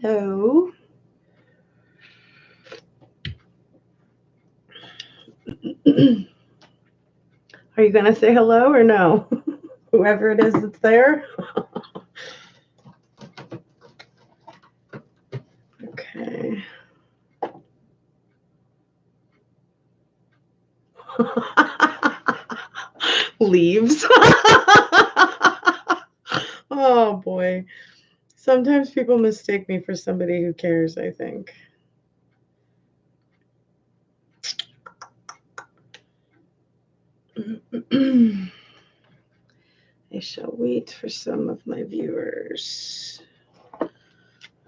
Hello. Are you going to say hello or no? Whoever it is that's there. Okay. Leaves. Oh boy. Sometimes people mistake me for somebody who cares, I think. I shall wait for some of my viewers. I'm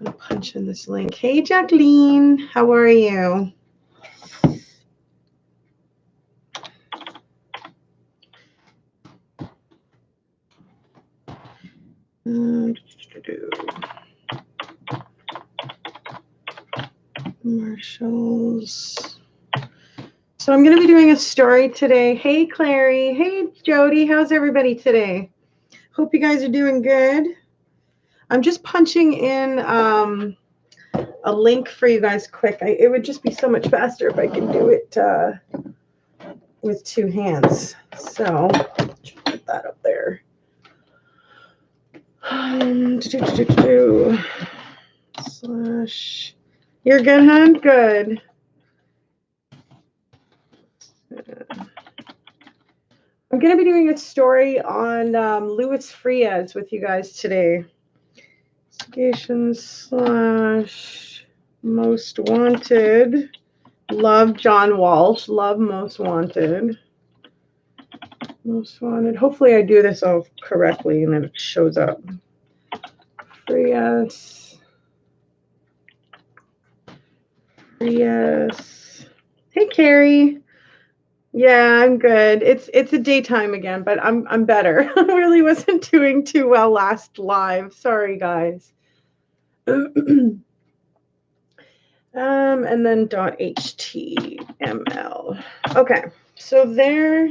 going to punch in this link. Hey, Jacqueline. How are you? Commercials. So I'm going to be doing a story today. Hey, Clary. Hey, Jody. How's everybody today? Hope you guys are doing good. I'm just punching in a link for you guys quick. It would just be so much faster if I could do it with two hands. So put that up there. Slash. You're good, hon? Good. I'm going to be doing a story on Luis Frias with you guys today. Investigation slash most wanted. Love John Walsh. Love most wanted. Most wanted. Hopefully I do this all correctly and then it shows up. Frias. Frias. Hey, Carrie. Yeah, I'm good. It's a daytime again, but I'm better. I really wasn't doing too well last live. Sorry, guys. And then .html. Okay, so there.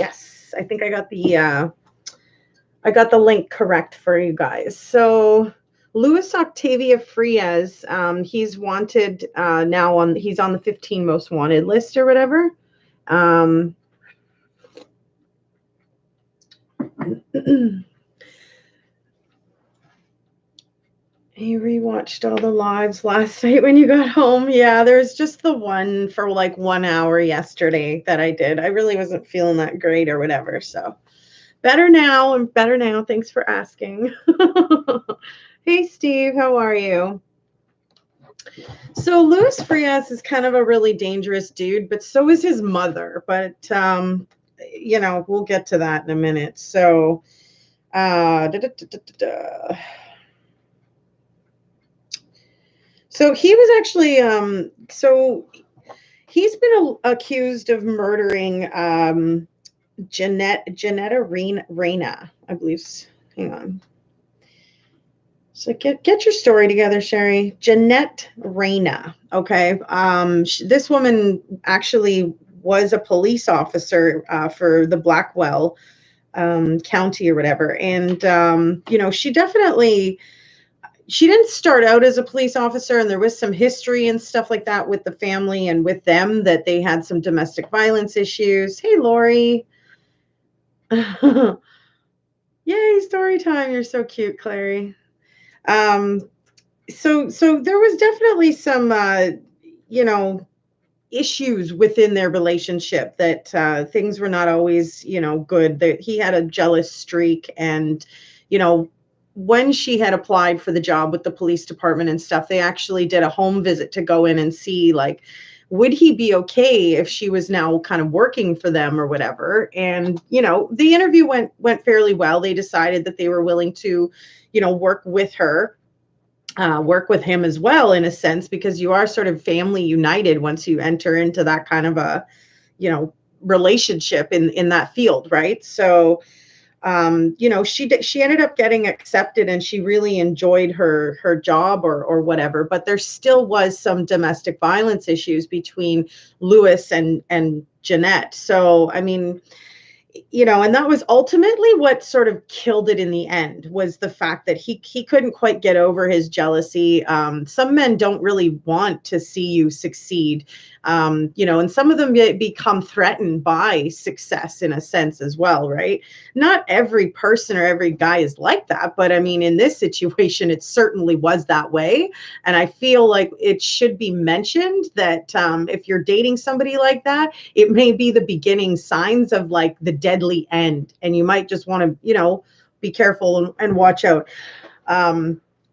Yes, I think I got the link correct for you guys. So Luis Octavio Frias, he's wanted now he's on the 15 most wanted list or whatever. I rewatched all the lives last night when you got home. Yeah, there's just the one for like 1 hour yesterday that I did. I really wasn't feeling that great or whatever. So better now. I'm better now. Thanks for asking. Hey, Steve, how are you? So Luis Frias is kind of a really dangerous dude, but so is his mother. But, you know, we'll get to that in a minute. So, so he was actually, so he's been accused of murdering Janetta Reyna, I believe. Hang on. So get your story together, Sherry. Jeanette Reyna. Okay. This woman actually was a police officer for the Blackwell County or whatever. And, you know, she didn't start out as a police officer, and there was some history and stuff like that with the family and with them, that they had some domestic violence issues. Hey, Lori. Yay, story time. You're so cute, Clary. So there was definitely some, you know, issues within their relationship, that things were not always, you know, good. That he had a jealous streak, and, you know, when she had applied for the job with the police department and stuff, they actually did a home visit to go in and see, like, would he be okay if she was now kind of working for them or whatever. And, you know, the interview went fairly well. They decided that they were willing to, you know, work with her. Work with him as well, in a sense, because you are sort of family united once you enter into that kind of a, you know, relationship in that field, right? So, you know, she ended up getting accepted, and she really enjoyed her job or whatever. But there still was some domestic violence issues between Luis and Jeanette. So, I mean, And that was ultimately what sort of killed it in the end, was the fact that he couldn't quite get over his jealousy. Some men don't really want to see you succeed, and some of them become threatened by success in a sense as well, right? Not every person or every guy is like that, but I mean, in this situation, it certainly was that way. And I feel like it should be mentioned that if you're dating somebody like that, it may be the beginning signs of like the deadly end, and you might just want to be careful and watch out.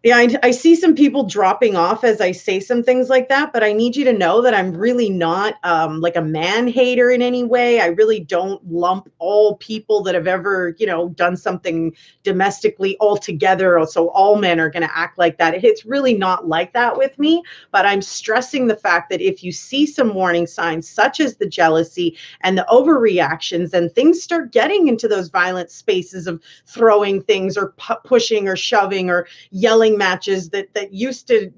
Yeah, I see some people dropping off as I say some things like that, but I need you to know that I'm really not like a man hater in any way. I really don't lump all people that have ever, done something domestically all together. So all men are going to act like that. It's really not like that with me, but I'm stressing the fact that if you see some warning signs, such as the jealousy and the overreactions, and things start getting into those violent spaces of throwing things or pushing or shoving or yelling matches that used to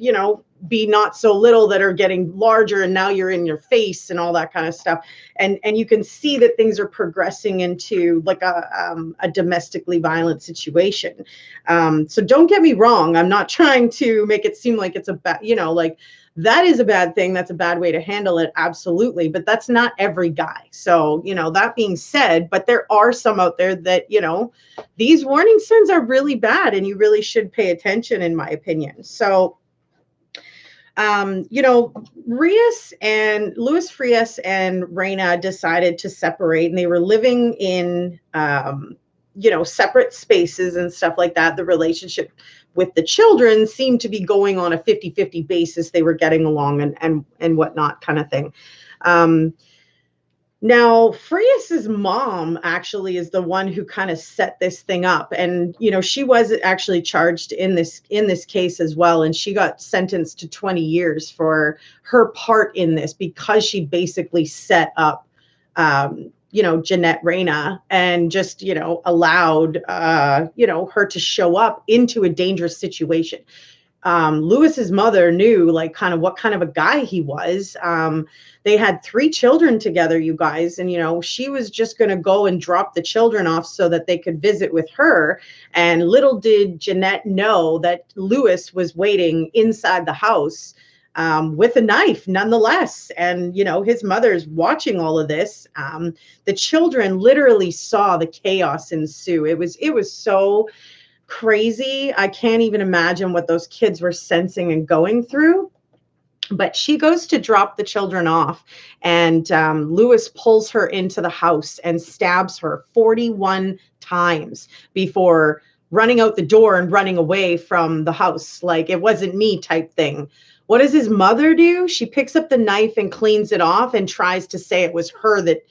be not so little, that are getting larger, and now you're in your face and all that kind of stuff, and you can see that things are progressing into like a domestically violent situation. So don't get me wrong, I'm not trying to make it seem like it's a bad, like that is a bad thing, that's a bad way to handle it, absolutely, but that's not every guy. So that being said, but there are some out there that these warning signs are really bad, and you really should pay attention, in my opinion. So, Luis Frias and Reina decided to separate, and they were living in, separate spaces and stuff like that. The relationship with the children seemed to be going on a 50-50 basis. They were getting along and whatnot, kind of thing. Now, Frias's mom actually is the one who kind of set this thing up, and she was actually charged in this case as well, and she got sentenced to 20 years for her part in this, because she basically set up, Jeanette Reyna, and just allowed her to show up into a dangerous situation. Lewis's mother knew like kind of what kind of a guy he was. They had 3 children together, you guys, and she was just going to go and drop the children off so that they could visit with her. And little did Jeanette know that Lewis was waiting inside the house, with a knife nonetheless. And his mother's watching all of this. The children literally saw the chaos ensue. It was so crazy. I can't even imagine what those kids were sensing and going through. But she goes to drop the children off, and Lewis pulls her into the house and stabs her 41 times before running out the door and running away from the house. Like it wasn't me type thing. What does his mother do? She picks up the knife and cleans it off and tries to say it was her that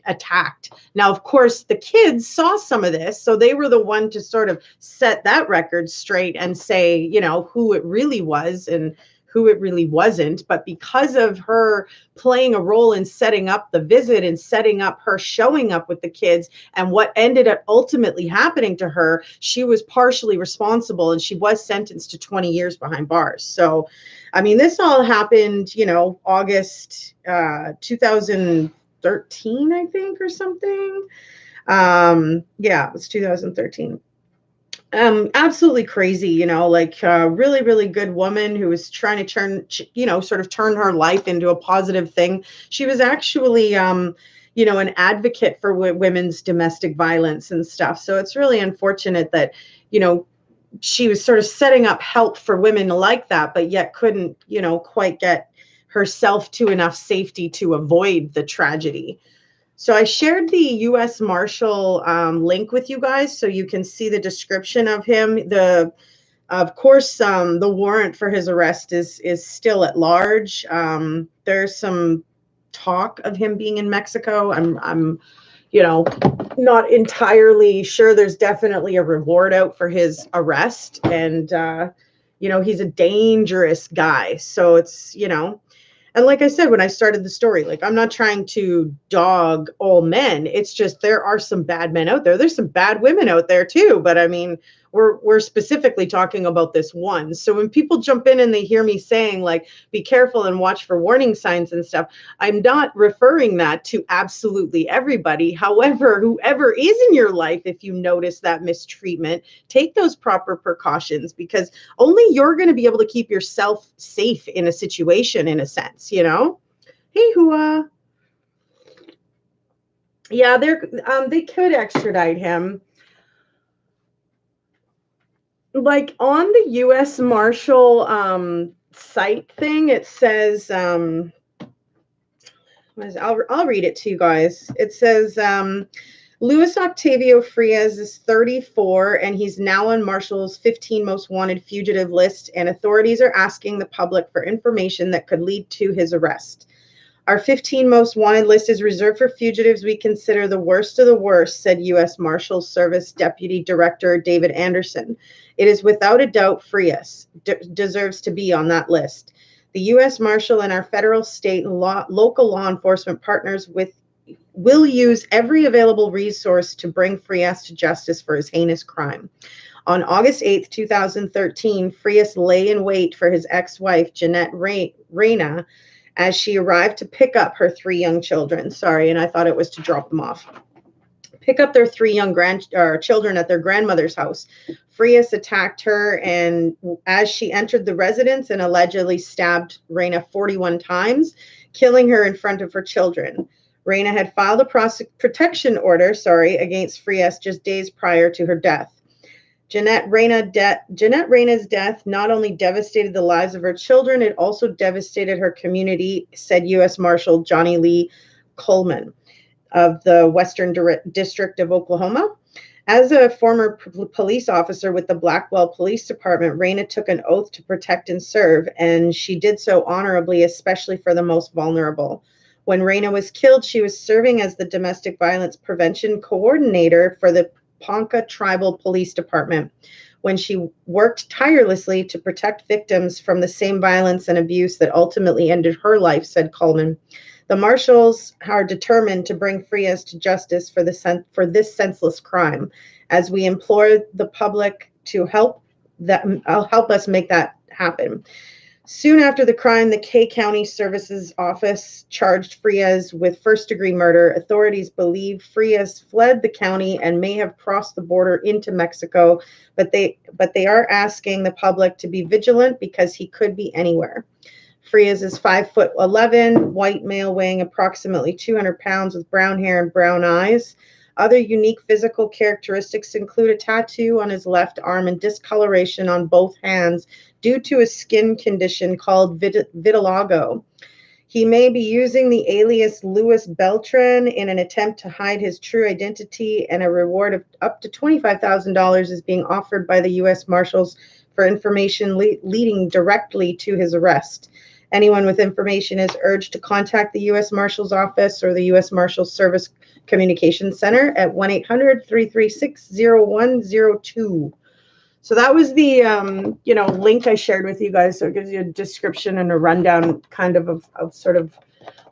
attacked. Now, of course, the kids saw some of this, so they were the one to sort of set that record straight and say, who it really was and who it really wasn't. But because of her playing a role in setting up the visit and setting up her showing up with the kids and what ended up ultimately happening to her, she was partially responsible, and she was sentenced to 20 years behind bars. So, I mean, this all happened, August 2013, I think, or something. Yeah, it was 2013. Absolutely crazy, like a really, really good woman who was trying to sort of turn her life into a positive thing. She was actually, an advocate for women's domestic violence and stuff. So it's really unfortunate that, she was sort of setting up help for women like that, but yet couldn't, quite get herself to enough safety to avoid the tragedy. So I shared the U.S. Marshal link with you guys, so you can see the description of him. Of course, the warrant for his arrest is still at large. There's some talk of him being in Mexico. I'm not entirely sure. There's definitely a reward out for his arrest, and he's a dangerous guy. So it's and like I said when I started the story, like I'm not trying to dog all men. It's just there are some bad men out there. There's some bad women out there too. But I mean, we're specifically talking about this one. So when people jump in and they hear me saying like, be careful and watch for warning signs and stuff, I'm not referring that to absolutely everybody. However, whoever is in your life, if you notice that mistreatment, take those proper precautions, because only you're going to be able to keep yourself safe in a situation, in a sense, you know? Hey, Hua. Yeah, they could extradite him. Like on the U.S. Marshal site thing, it says I'll read it to you guys. It says Luis Octavio Frias is 34 and he's now on Marshal's 15 most wanted fugitive list, and authorities are asking the public for information that could lead to his arrest. Our 15 most wanted list is reserved for fugitives we consider the worst of the worst, said U.S. Marshals Service Deputy Director David Anderson. It is without a doubt Frias deserves to be on that list. The U.S. Marshal and our federal, state, and local law enforcement partners will use every available resource to bring Frias to justice for his heinous crime. On August 8th, 2013, Frias lay in wait for his ex-wife, Jeanette Reyna, as she arrived to pick up her 3 young children. Sorry, and I thought it was to drop them off. Pick up their 3 young children at their grandmother's house. Frias attacked her, and as she entered the residence, and allegedly stabbed Reyna 41 times, killing her in front of her children. Reyna had filed a protection order, against Frias just days prior to her death. Jeanette Reyna's death not only devastated the lives of her children, it also devastated her community, said U.S. Marshal Johnny Lee Coleman of the Western District of Oklahoma. As a former police officer with the Blackwell Police Department, Reyna took an oath to protect and serve, and she did so honorably, especially for the most vulnerable. When Reyna was killed, she was serving as the domestic violence prevention coordinator for the Ponca Tribal Police Department, when she worked tirelessly to protect victims from the same violence and abuse that ultimately ended her life, said Coleman. The Marshals are determined to bring Frias to justice for this senseless crime, as we implore the public to help us make that happen. Soon after the crime, the Kay County Services Office charged Frias with first-degree murder. Authorities believe Frias fled the county and may have crossed the border into Mexico, but they are asking the public to be vigilant because he could be anywhere. Frias is 5'11", white male weighing approximately 200 pounds with brown hair and brown eyes. Other unique physical characteristics include a tattoo on his left arm and discoloration on both hands due to a skin condition called vitiligo. He may be using the alias Luis Beltran in an attempt to hide his true identity, and a reward of up to $25,000 is being offered by the U.S. Marshals for information leading directly to his arrest. Anyone with information is urged to contact the U.S. Marshal's Office or the U.S. Marshals Service Communications Center at 1-800-336-0102. So that was the link I shared with you guys. So it gives you a description and a rundown kind of sort of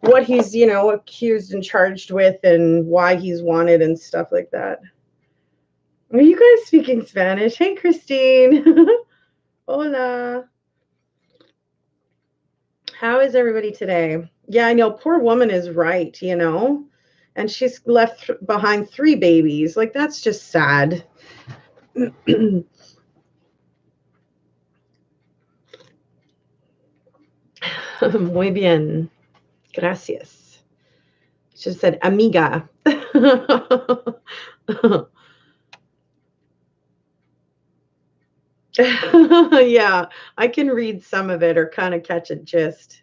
what he's, accused and charged with and why he's wanted and stuff like that. Are you guys speaking Spanish? Hey, Christine. Hola. How is everybody today? Yeah, I know. Poor woman is right, and she's left behind 3 babies. Like, that's just sad. Muy bien. Gracias. She said, amiga. Yeah, I can read some of it or kind of catch a gist.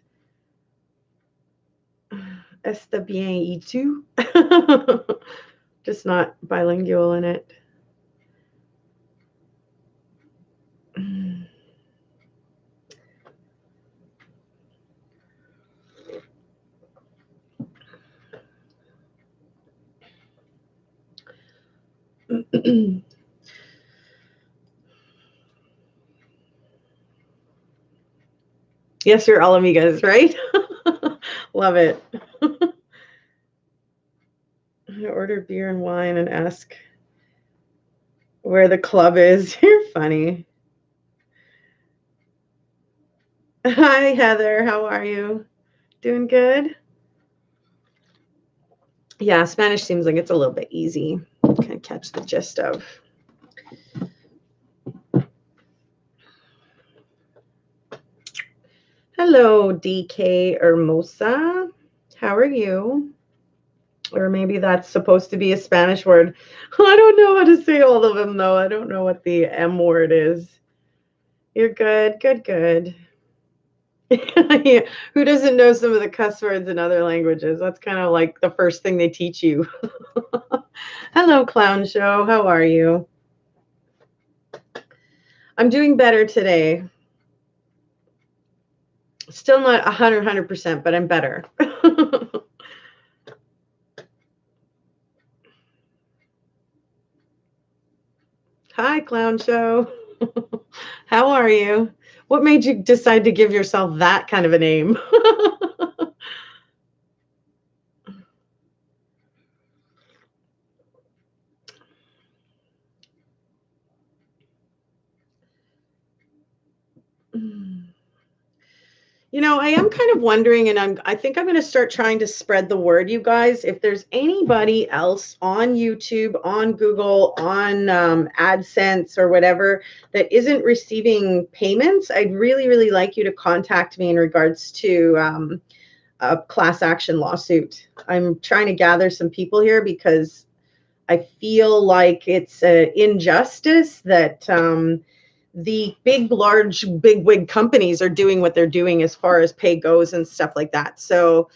Está bien, y tú? Just not bilingual in it. Yes, you're all amigas, right? Love it. I order beer and wine and ask Where the club is. You're funny. Hi, Heather. How are you? Doing good? Yeah, Spanish seems like it's a little bit easy. Kind of catch the gist of. Hello, DK Hermosa. How are you? Or maybe that's supposed to be a Spanish word. I don't know how to say all of them, though. I don't know what the M word is. You're good, good, good. Yeah. Who doesn't know some of the cuss words in other languages? That's kind of like the first thing they teach you. Hello, Clown Show. How are you? I'm doing better today. Still not 100%, but I'm better. Hi, Clown Show. How are you? What made you decide to give yourself that kind of a name? I am kind of wondering, and I think I'm going to start trying to spread the word, you guys. If there's anybody else on YouTube, on Google, on AdSense or whatever that isn't receiving payments, I'd really, really like you to contact me in regards to a class action lawsuit. I'm trying to gather some people here because I feel like it's an injustice that the large, big wig companies are doing what they're doing as far as pay goes and stuff like that. So,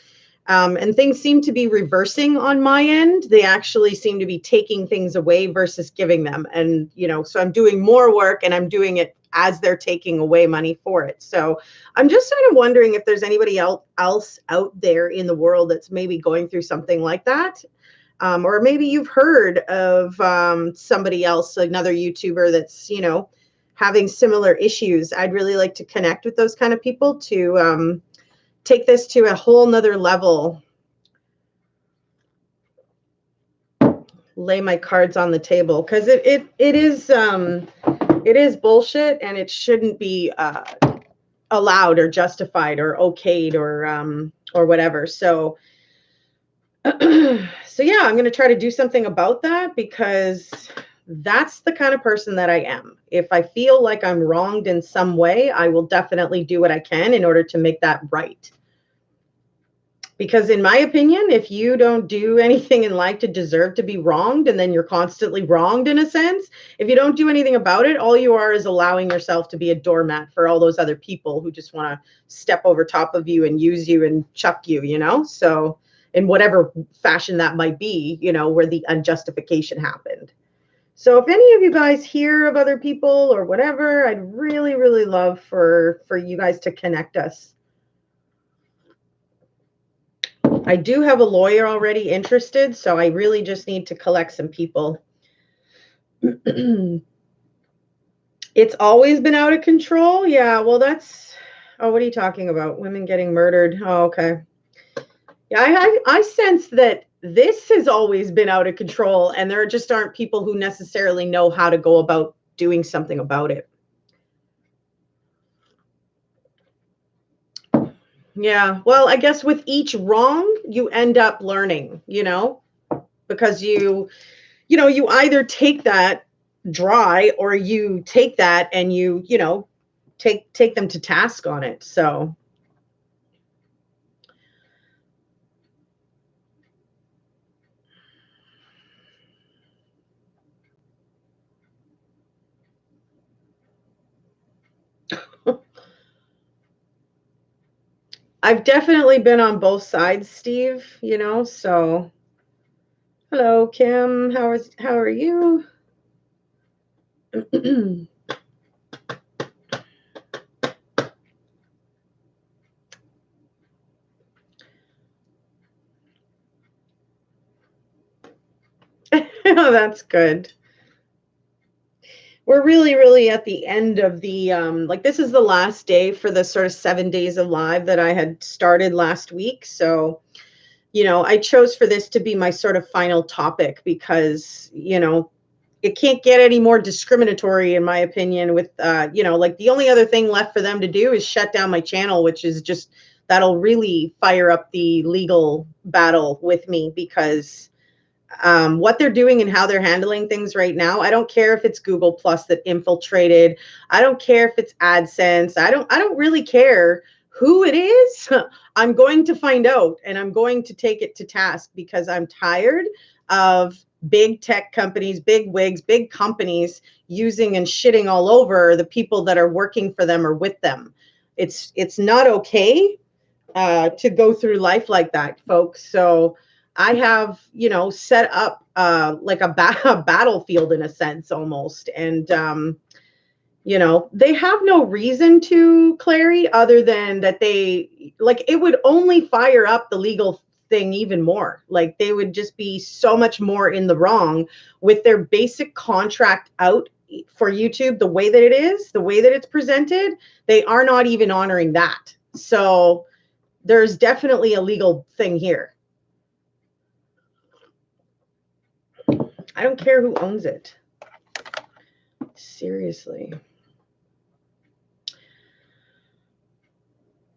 and things seem to be reversing on my end. They actually seem to be taking things away versus giving them. And, so I'm doing more work and I'm doing it as they're taking away money for it. So I'm just sort of wondering if there's anybody else out there in the world that's maybe going through something like that. Or maybe you've heard of somebody else, another YouTuber that's, having similar issues. I'd really like to connect with those kind of people to take this to a whole nother level. Lay my cards on the table because it is bullshit and it shouldn't be allowed or justified or okayed or whatever. So so yeah, I'm going to try to do something about that because that's the kind of person that I am. If I feel like I'm wronged in some way, I will definitely do what I can in order to make that right. Because in my opinion, if you don't do anything in life to deserve to be wronged, and then you're constantly wronged in a sense, if you don't do anything about it, all you are is allowing yourself to be a doormat for all those other people who just want to step over top of you and use you and chuck you, So in whatever fashion that might be, where the unjustification happened. So if any of you guys hear of other people or whatever, I'd really, really love for you guys to connect us. I do have a lawyer already interested, so I really just need to collect some people. It's always been out of control. Yeah, well, what are you talking about? Women getting murdered. Oh, okay. Yeah, I sense that this has always been out of control, and there just aren't people who necessarily know how to go about doing something about it. Yeah, well, I guess with each wrong, you end up learning, because you either take that dry or you take that and take them to task on it. So I've definitely been on both sides, Steve, so hello, Kim. How are you? Oh, that's good. We're really, really at the end of the this is the last day for the sort of 7 days of live that I had started last week. So, I chose for this to be my sort of final topic because, it can't get any more discriminatory, in my opinion, with, you know, like the only other thing left for them to do is shut down my channel, which is just, that'll really fire up the legal battle with me, because what they're doing and how they're handling things right now, I don't care if it's Google Plus that infiltrated. I don't care if it's AdSense. I don't really care who it is. I'm going to find out, and I'm going to take it to task, because I'm tired of big tech companies, big wigs, big companies using and shitting all over the people that are working for them or with them. It's not okay to go through life like that, folks. So I have, you know, set up like a battlefield in a sense, almost. And, you know, they have no reason to, Clary, other than that they, like, it would only fire up the legal thing even more. Like, they would just be so much more in the wrong with their basic contract out for YouTube, the way that it is, the way that it's presented. They are not even honoring that. So there's definitely a legal thing here. I don't care who owns it. Seriously.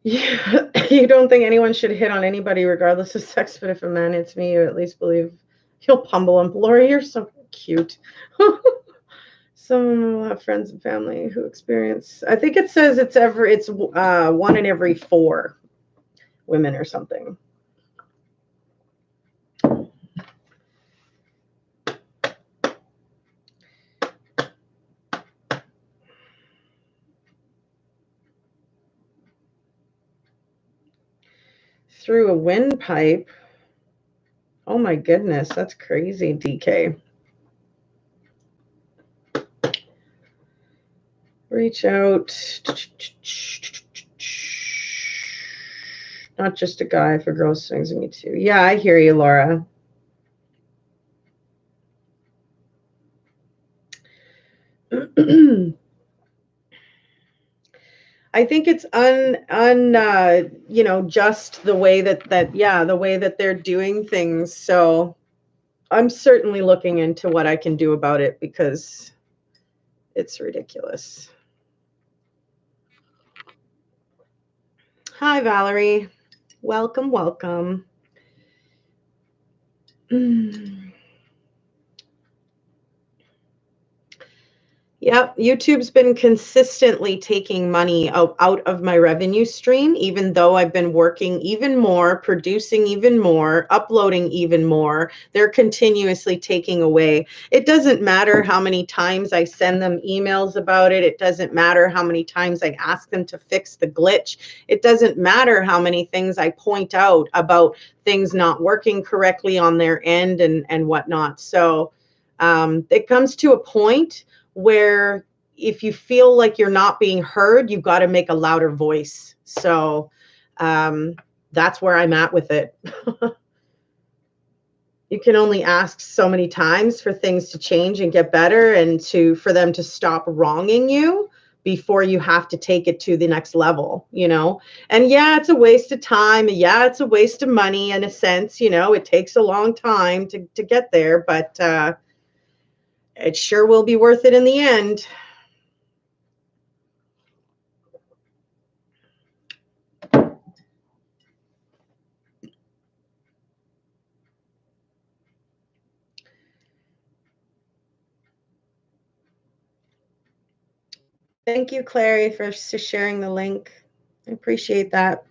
Yeah, you don't think anyone should hit on anybody regardless of sex, but if a man hits me, you at least believe he'll pummel him. Lori, you're so cute. Someone will have friends and family who experience, I think it says it's 1 in every 4 women or something. Through a windpipe. Oh my goodness, that's crazy, DK. Reach out. Not just a guy, if a girl swings at me too. Yeah, I hear you, Laura. I think it's you know, just the way the way that they're doing things. So I'm certainly looking into what I can do about it, because it's ridiculous. Hi, Valerie. Welcome, welcome. Yep, YouTube's been consistently taking money out of my revenue stream, even though I've been working even more, producing even more, uploading even more. They're continuously taking away. It doesn't matter how many times I send them emails about it. It doesn't matter how many times I ask them to fix the glitch. It doesn't matter how many things I point out about things not working correctly on their end and whatnot. So it comes to a point where if you feel like you're not being heard, you've got to make a louder voice. So that's where I'm at with it. You can only ask so many times for things to change and get better, and for them to stop wronging you before you have to take it to the next level, you know? And yeah, it's a waste of time. Yeah, it's a waste of money in a sense, you know, it takes a long time to get there, but it sure will be worth it in the end. Thank you, Clary, for sharing the link. I appreciate that.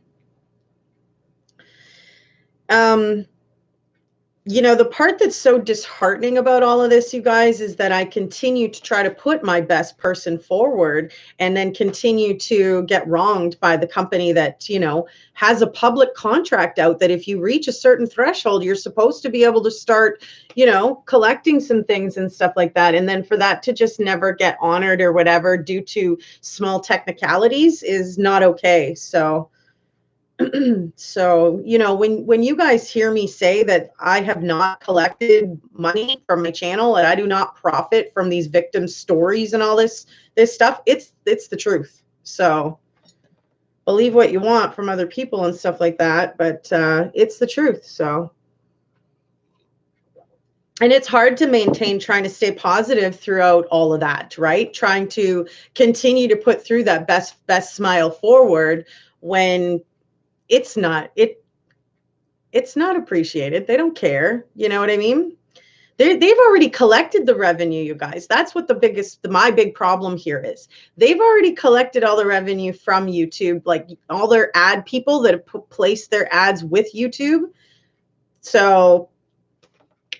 You know, the part that's so disheartening about all of this, you guys, is that I continue to try to put my best person forward, and then continue to get wronged by the company that, you know, has a public contract out that if you reach a certain threshold, you're supposed to be able to start, you know, collecting some things and stuff like that. And then for that to just never get honored or whatever due to small technicalities is not okay. So so, you know, when you guys hear me say that I have not collected money from my channel and I do not profit from these victim stories and all this stuff, it's the truth. So believe what you want from other people and stuff like that, but it's the truth. So And it's hard to maintain trying to stay positive throughout all of that, right? Trying to continue to put through that best smile forward when it's not appreciated. They don't care. You know what I mean? They've already collected the revenue, you guys. That's what my big problem here is. They've already collected all the revenue from YouTube, like all their ad people that have placed their ads with YouTube. So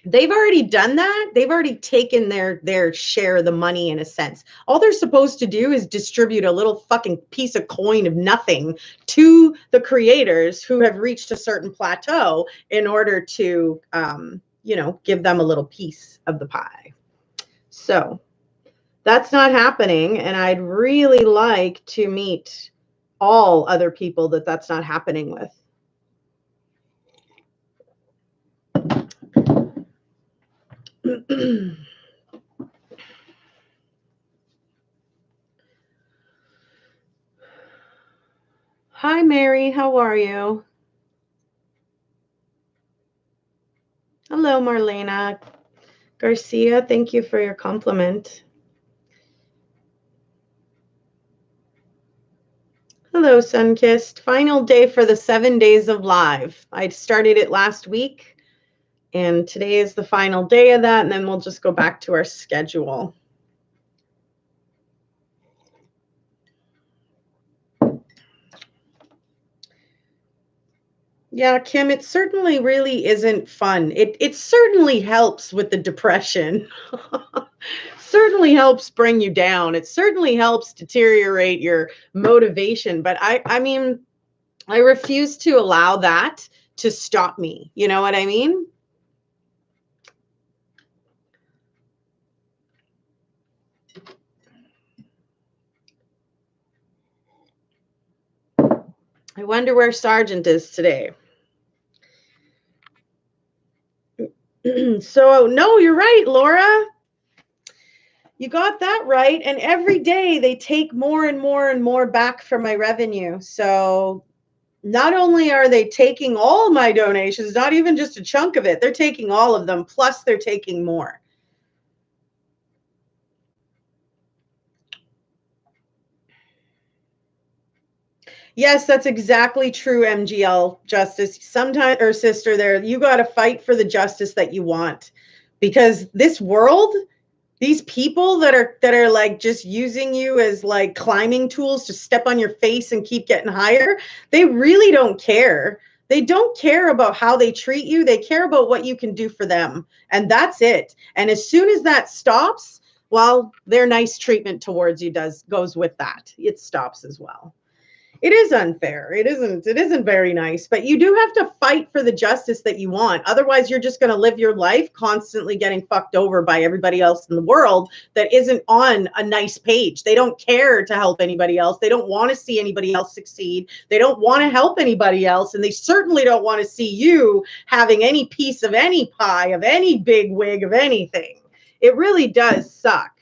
they've already done that. They've already taken their share of the money in a sense. All they're supposed to do is distribute a little fucking piece of coin of nothing to the creators who have reached a certain plateau in order to, give them a little piece of the pie. So that's not happening. And I'd really like to meet all other people that's not happening with. Hi, Mary. How are you? Hello, Marlena Garcia. Thank you for your compliment. Hello, Sunkissed. Final day for the 7 days of live. I started it last week, and today is the final day of that, and then we'll just go back to our schedule. Yeah, Kim, it certainly really isn't fun. It certainly helps with the depression. Certainly helps bring you down. It certainly helps deteriorate your motivation. But I mean, I refuse to allow that to stop me. You know what I mean? I wonder where Sargent is today. So, no, you're right, Laura. You got that right. And every day they take more and more and more back from my revenue. So not only are they taking all my donations, not even just a chunk of it, they're taking all of them, plus they're taking more. Yes, that's exactly true, MGL Justice. Sometimes, or sister, there, you got to fight for the justice that you want, because this world, these people that are like just using you as like climbing tools to step on your face and keep getting higher, they really don't care. They don't care about how they treat you. They care about what you can do for them. And that's it. And as soon as that stops, well, their nice treatment towards you goes with that. It stops as well. It is unfair. It isn't very nice, but you do have to fight for the justice that you want. Otherwise, you're just going to live your life constantly getting fucked over by everybody else in the world that isn't on a nice page. They don't care to help anybody else. They don't want to see anybody else succeed. They don't want to help anybody else, and they certainly don't want to see you having any piece of any pie, of any big wig, of anything. It really does suck.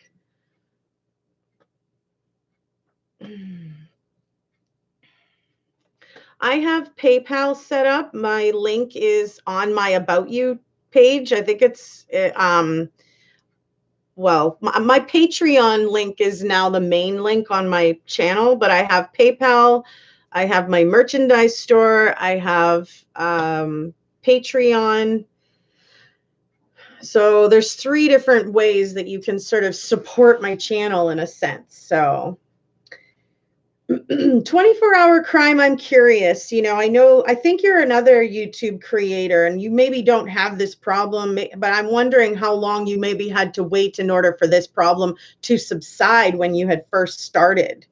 I have PayPal set up. My link is on my About You page. I think it's, well, my Patreon link is now the main link on my channel, but I have PayPal. I have my merchandise store. I have Patreon. So there's 3 different ways that you can sort of support my channel in a sense. So 24-hour crime, I'm curious. I think you're another YouTube creator and you maybe don't have this problem, but I'm wondering how long you maybe had to wait in order for this problem to subside when you had first started.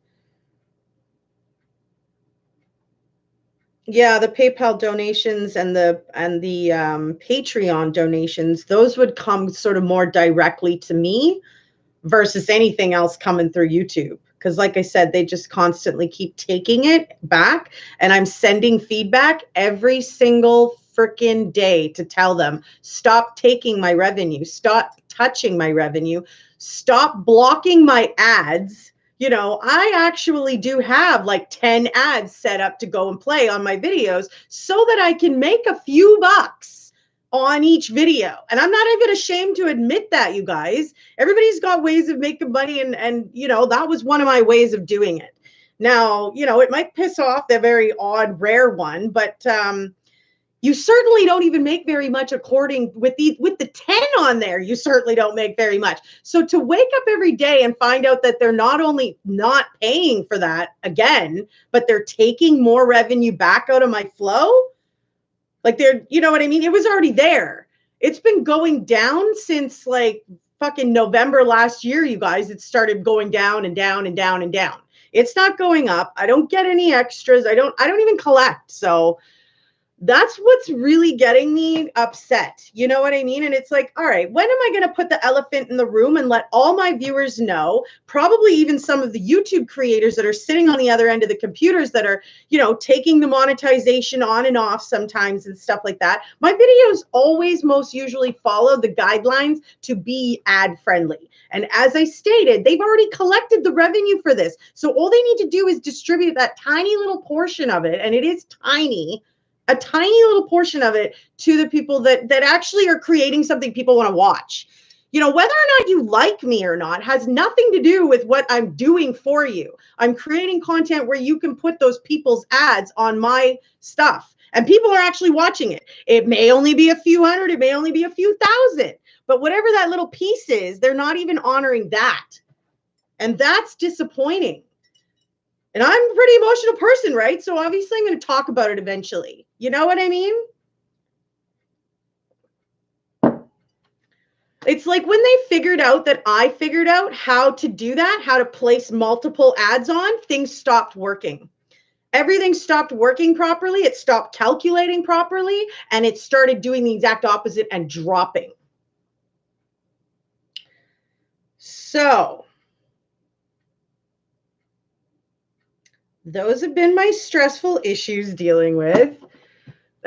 Yeah, the PayPal donations and the Patreon donations, those would come sort of more directly to me versus anything else coming through YouTube. Because like I said, they just constantly keep taking it back. And I'm sending feedback every single freaking day to tell them, stop taking my revenue, stop touching my revenue, stop blocking my ads. I actually do have like 10 ads set up to go and play on my videos so that I can make a few bucks on each video. And I'm not even ashamed to admit that, you guys. Everybody's got ways of making money, and you know, that was one of my ways of doing it. Now, you know, it might piss off the very odd, rare one, but you certainly don't even make very much according with the 10 on there. You certainly don't make very much. So to wake up every day and find out that they're not only not paying for that again, but they're taking more revenue back out of my flow. Like, they're, you know what I mean? It was already there. It's been going down since like fucking November last year, you guys. It started going down and down and down and down. It's not going up. I don't get any extras. I don't even collect. So that's what's really getting me upset. You know what I mean? And it's like, all right, when am I going to put the elephant in the room and let all my viewers know, probably even some of the YouTube creators that are sitting on the other end of the computers that are, you know, taking the monetization on and off sometimes and stuff like that. My videos always most usually follow the guidelines to be ad friendly. And as I stated, they've already collected the revenue for this. So all they need to do is distribute that tiny little portion of it. And it is tiny, a tiny little portion of it to the people that actually are creating something people want to watch. You know, whether or not you like me or not has nothing to do with what I'm doing for you. I'm creating content where you can put those people's ads on my stuff and people are actually watching it. It may only be a few hundred, it may only be a few thousand, but whatever that little piece is, they're not even honoring that. And that's disappointing. And I'm a pretty emotional person, right? So obviously I'm going to talk about it eventually. You know what I mean? It's like when they figured out that I figured out how to do that, how to place multiple ads on, things stopped working. Everything stopped working properly. It stopped calculating properly, and it started doing the exact opposite and dropping. So those have been my stressful issues dealing with.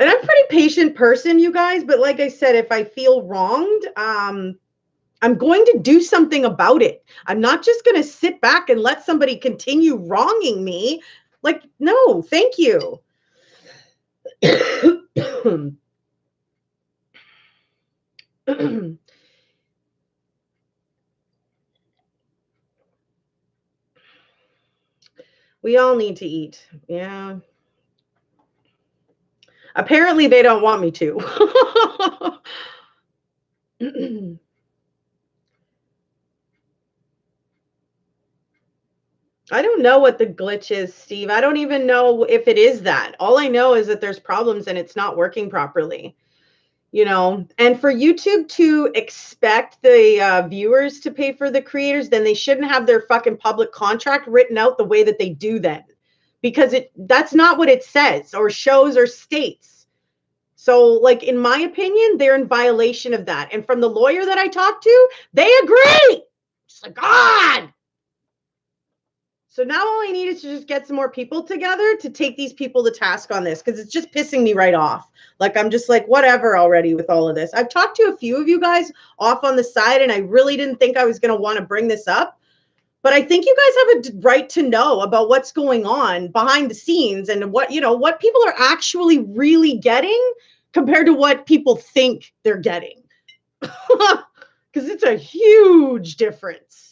And I'm a pretty patient person, you guys, but like I said, if I feel wronged, I'm going to do something about it. I'm not just going to sit back and let somebody continue wronging me. Like, no, thank you. We all need to eat. Yeah. Apparently they don't want me to. I don't know what the glitch is, Steve. I don't even know if it is that. All I know is that there's problems and it's not working properly. You know, and for YouTube to expect the viewers to pay for the creators, then they shouldn't have their fucking public contract written out the way that they do then, because that's not what it says or shows or states. So, like, in my opinion, they're in violation of that. And from the lawyer that I talked to, they agree. It's like, God. So now all I need is to just get some more people together to take these people to task on this, because it's just pissing me right off. Like, I'm just like, whatever already with all of this. I've talked to a few of you guys off on the side, and I really didn't think I was going to want to bring this up. But I think you guys have a right to know about what's going on behind the scenes and what, you know, what people are actually really getting compared to what people think they're getting. Because it's a huge difference.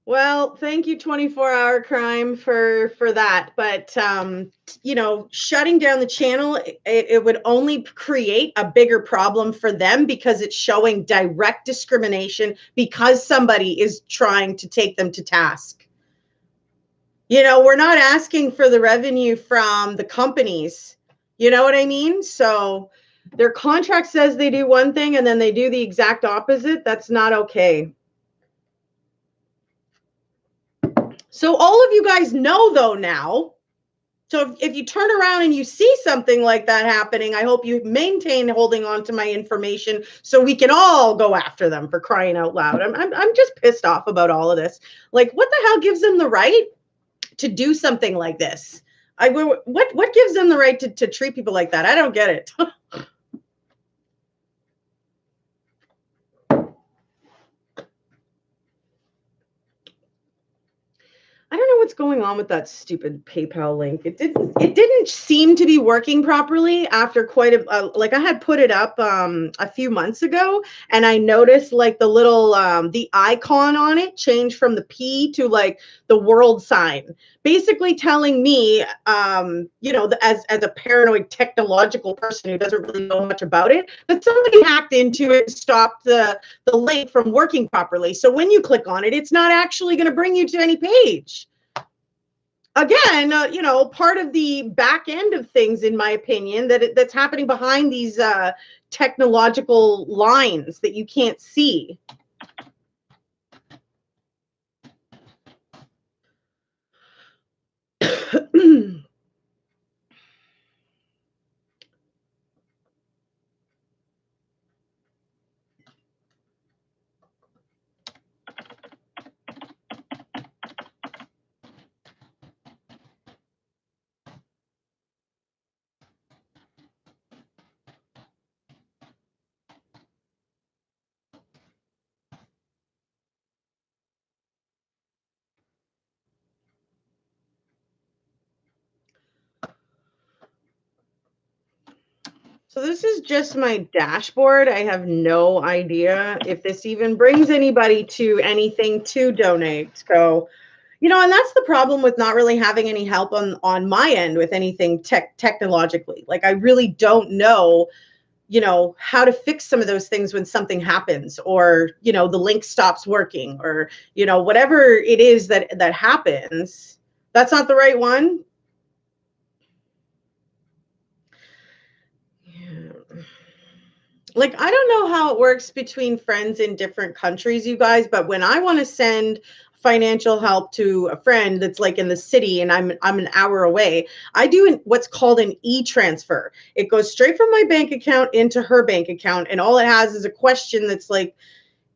Well, thank you, 24-hour crime, for that. But you know, shutting down the channel, it would only create a bigger problem for them, because it's showing direct discrimination because somebody is trying to take them to task. You know, we're not asking for the revenue from the companies. You know what I mean? So their contract says they do one thing and then they do the exact opposite. That's not okay. So all of you guys know, though, now. So if you turn around and you see something like that happening, I hope you maintain holding on to my information so we can all go after them, for crying out loud. I'm just pissed off about all of this. Like, what the hell gives them the right to do something like this? What gives them the right to treat people like that? I don't get it. I don't know what's going on with that stupid PayPal link. It didn't seem to be working properly after quite a like I had put it up a few months ago, and I noticed like the little the icon on it changed from the P to like the world sign, basically telling me as a paranoid technological person who doesn't really know much about it, that somebody hacked into it and stopped the link from working properly. So when you click on it, it's not actually going to bring you to any page. Again, part of the back end of things, in my opinion, that's happening behind these technological lines that you can't see. So this is just my dashboard. I have no idea if this even brings anybody to anything to donate. So, and that's the problem with not really having any help on my end with anything technologically. Like I really don't know, how to fix some of those things when something happens, or, the link stops working, or, whatever it is that happens. That's not the right one. Like, I don't know how it works between friends in different countries, you guys, but when I want to send financial help to a friend that's like in the city and I'm an hour away, I do what's called an e-transfer. It goes straight from my bank account into her bank account, and all it has is a question that's like,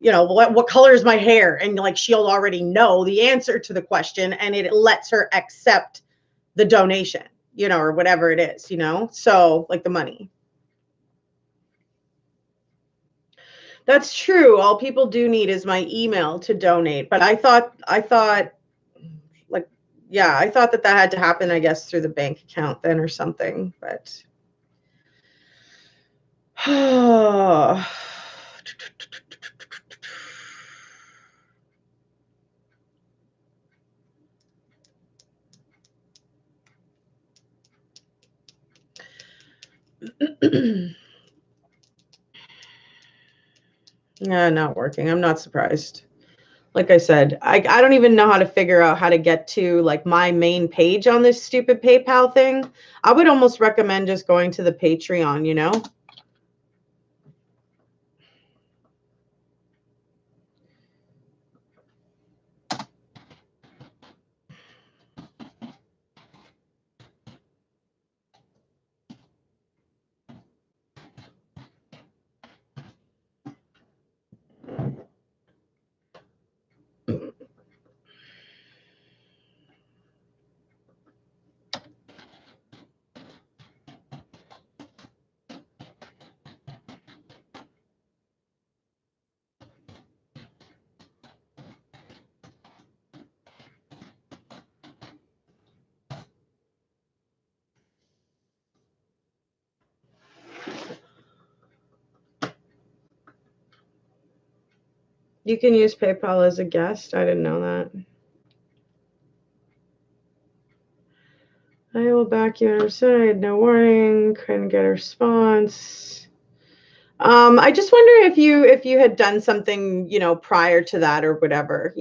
what color is my hair? And like she'll already know the answer to the question, and it lets her accept the donation, or whatever it is, so like the money. That's true. All people do need is my email to donate. But I thought, like, yeah, I thought that had to happen, I guess, through the bank account then or something. But yeah, not working. I'm not surprised. Like I said, I don't even know how to figure out how to get to like my main page on this stupid PayPal thing. I would almost recommend just going to the Patreon. You can use PayPal as a guest. I didn't know that. I will back you on our side. No warning. Couldn't get a response. I just wonder if you had done something, prior to that or whatever.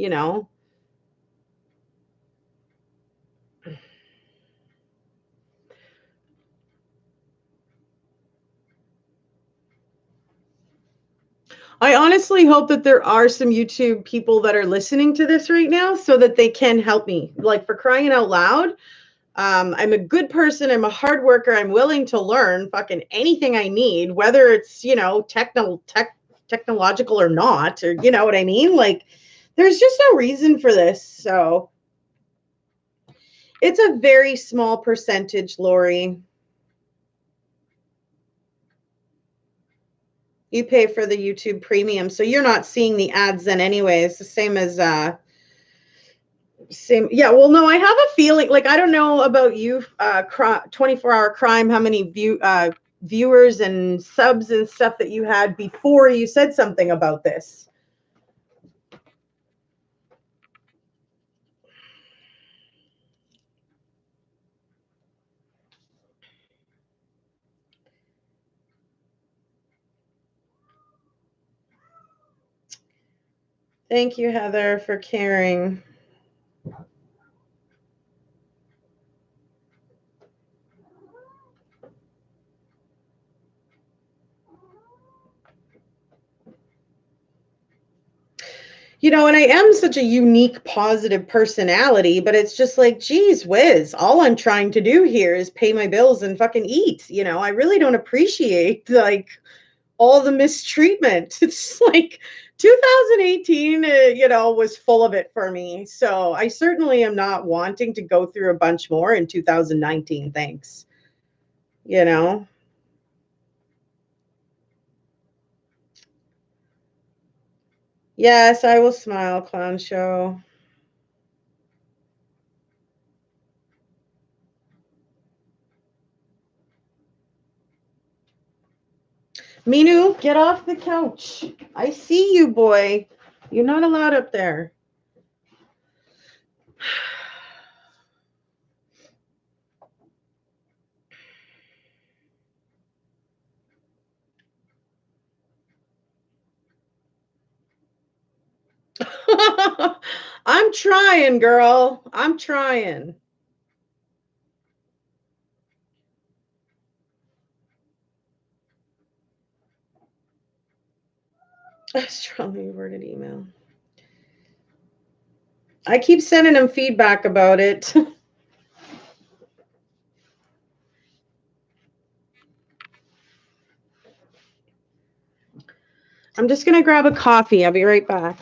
I honestly hope that there are some YouTube people that are listening to this right now so that they can help me. Like, for crying out loud, I'm a good person. I'm a hard worker. I'm willing to learn fucking anything I need, whether it's, technological or not, or you know what I mean? Like, there's just no reason for this. So It's a very small percentage, Lori. You pay for the YouTube premium, so you're not seeing the ads then anyway. It's the same as same. Yeah, well, no, I have a feeling, like, I don't know about you, 24-hour crime, how many viewers and subs and stuff that you had before you said something about this. Thank you, Heather, for caring. You know, and I am such a unique, positive personality, but it's just like, geez whiz, all I'm trying to do here is pay my bills and fucking eat. You know, I really don't appreciate, like, all the mistreatment. It's like 2018, you know, was full of it for me. So I certainly am not wanting to go through a bunch more in 2019. Thanks. You know? Yes, I will smile, clown show. Minu, get off the couch. I see you, boy. You're not allowed up there. I'm trying, girl. I'm trying. A strongly worded email. I keep sending him feedback about it. I'm just going to grab a coffee. I'll be right back.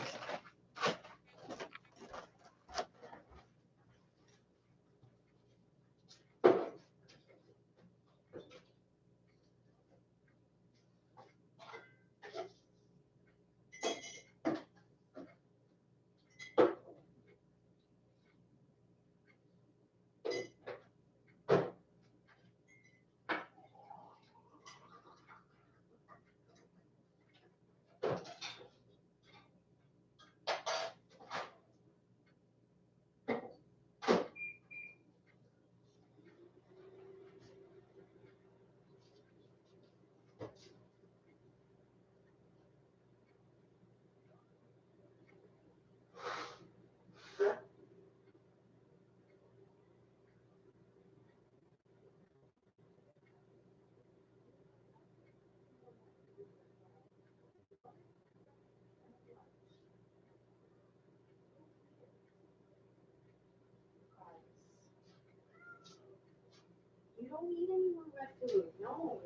You don't need any more wet food. No.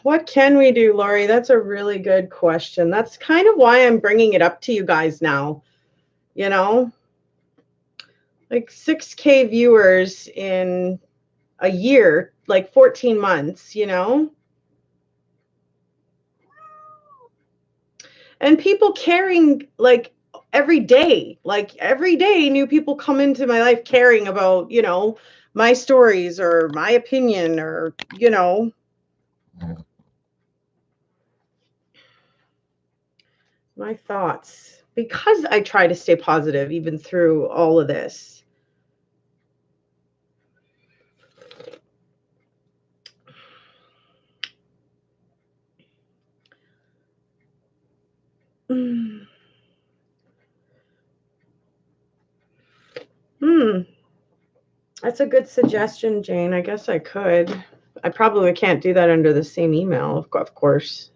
What can we do, Lori? That's a really good question. That's kind of why I'm bringing it up to you guys now. You know, like 6K viewers in a year, like 14 months, you know? And people caring, like, every day. Like, every day, new people come into my life caring about, you know, my stories or my opinion or, you know. My thoughts, because I try to stay positive even through all of this. Hmm. That's a good suggestion, Jane. I guess I could. I probably can't do that under the same email, of course.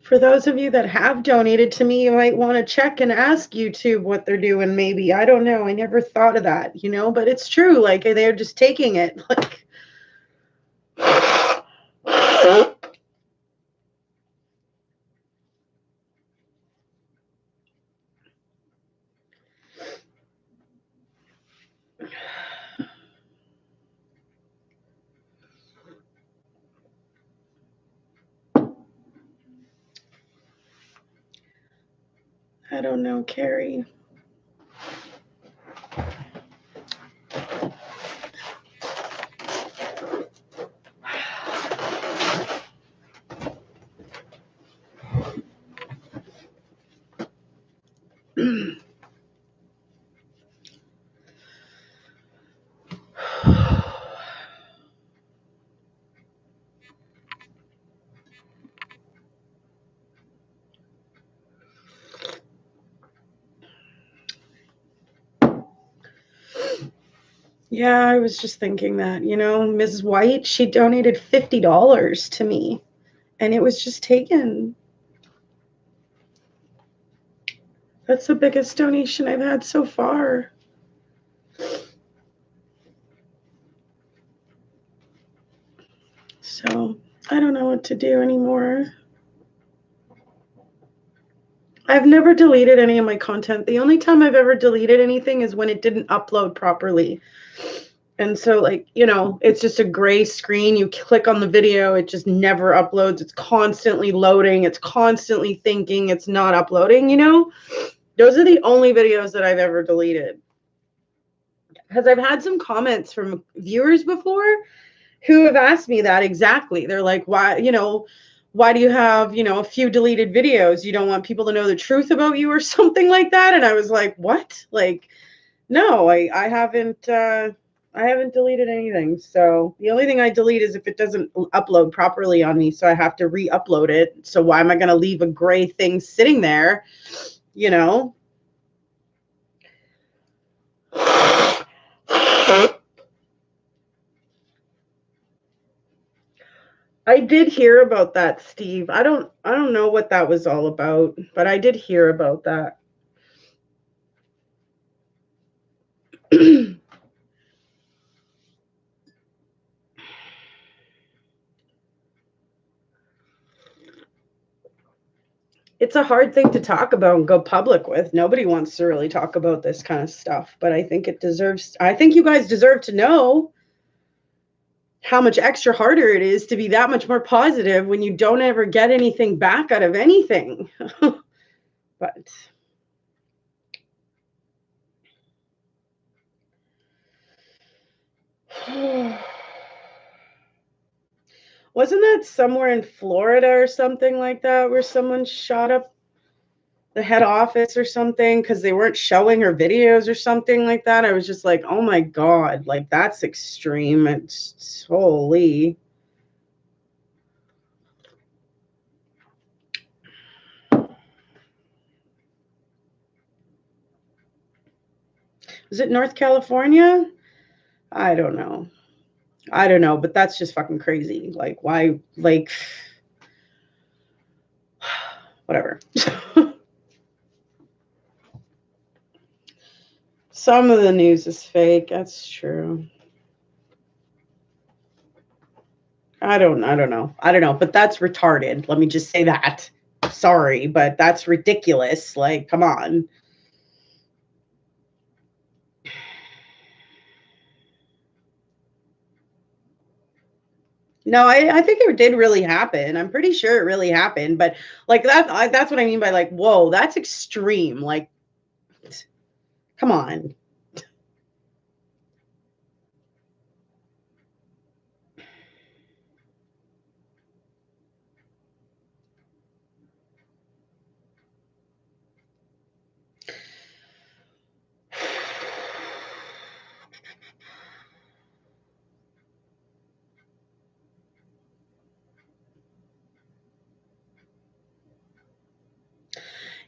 For those of you that have donated to me, you might want to check and ask YouTube what they're doing, maybe. I don't know. I never thought of that, but it's true. Like, they're just taking it. Like, I don't know, Carrie. Yeah, I was just thinking that, Mrs. White, she donated $50 to me, and it was just taken. That's the biggest donation I've had so far. So I don't know what to do anymore. I've never deleted any of my content. The only time I've ever deleted anything is when it didn't upload properly. And so, it's just a gray screen. You click on the video, it just never uploads. It's constantly loading. It's constantly thinking it's not uploading, Those are the only videos that I've ever deleted. Because I've had some comments from viewers before who have asked me that exactly. They're like, why do you have, a few deleted videos? You don't want people to know the truth about you or something like that? And I was like, what? Like, no, I haven't deleted anything. So the only thing I delete is if it doesn't upload properly on me, so I have to re-upload it. So why am I going to leave a gray thing sitting there? I did hear about that, Steve. I don't know what that was all about, but I did hear about that. It's a hard thing to talk about and go public with. Nobody wants to really talk about this kind of stuff, but I think you guys deserve to know how much extra harder it is to be that much more positive when you don't ever get anything back out of anything. But wasn't that somewhere in Florida or something like that where someone shot up the head office or something because they weren't showing her videos or something like that? I was just like, oh my God, like that's extreme. It's holy. Is it North California? I don't know. I don't know, but that's just fucking crazy. Like, why? Like, whatever. Some of the news is fake. That's true. I don't know. I don't know, but that's retarded. Let me just say that. Sorry, but that's ridiculous. Like, come on. No, I think it did really happen. I'm pretty sure it really happened, but like that's what I mean by like, whoa, that's extreme. Like, come on.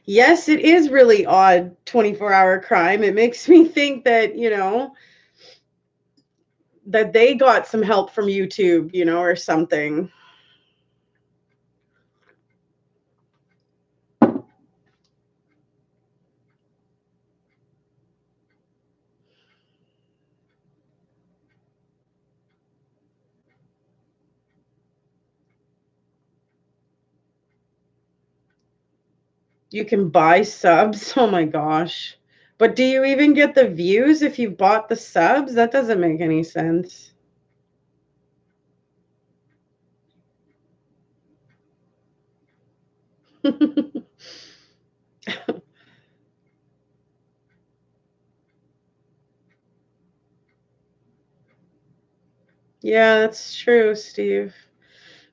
Yes, it is really odd 24-hour crime. It makes me think that, that they got some help from YouTube, or something. You can buy subs. Oh my gosh. But do you even get the views if you bought the subs? That doesn't make any sense. Yeah, that's true, Steve.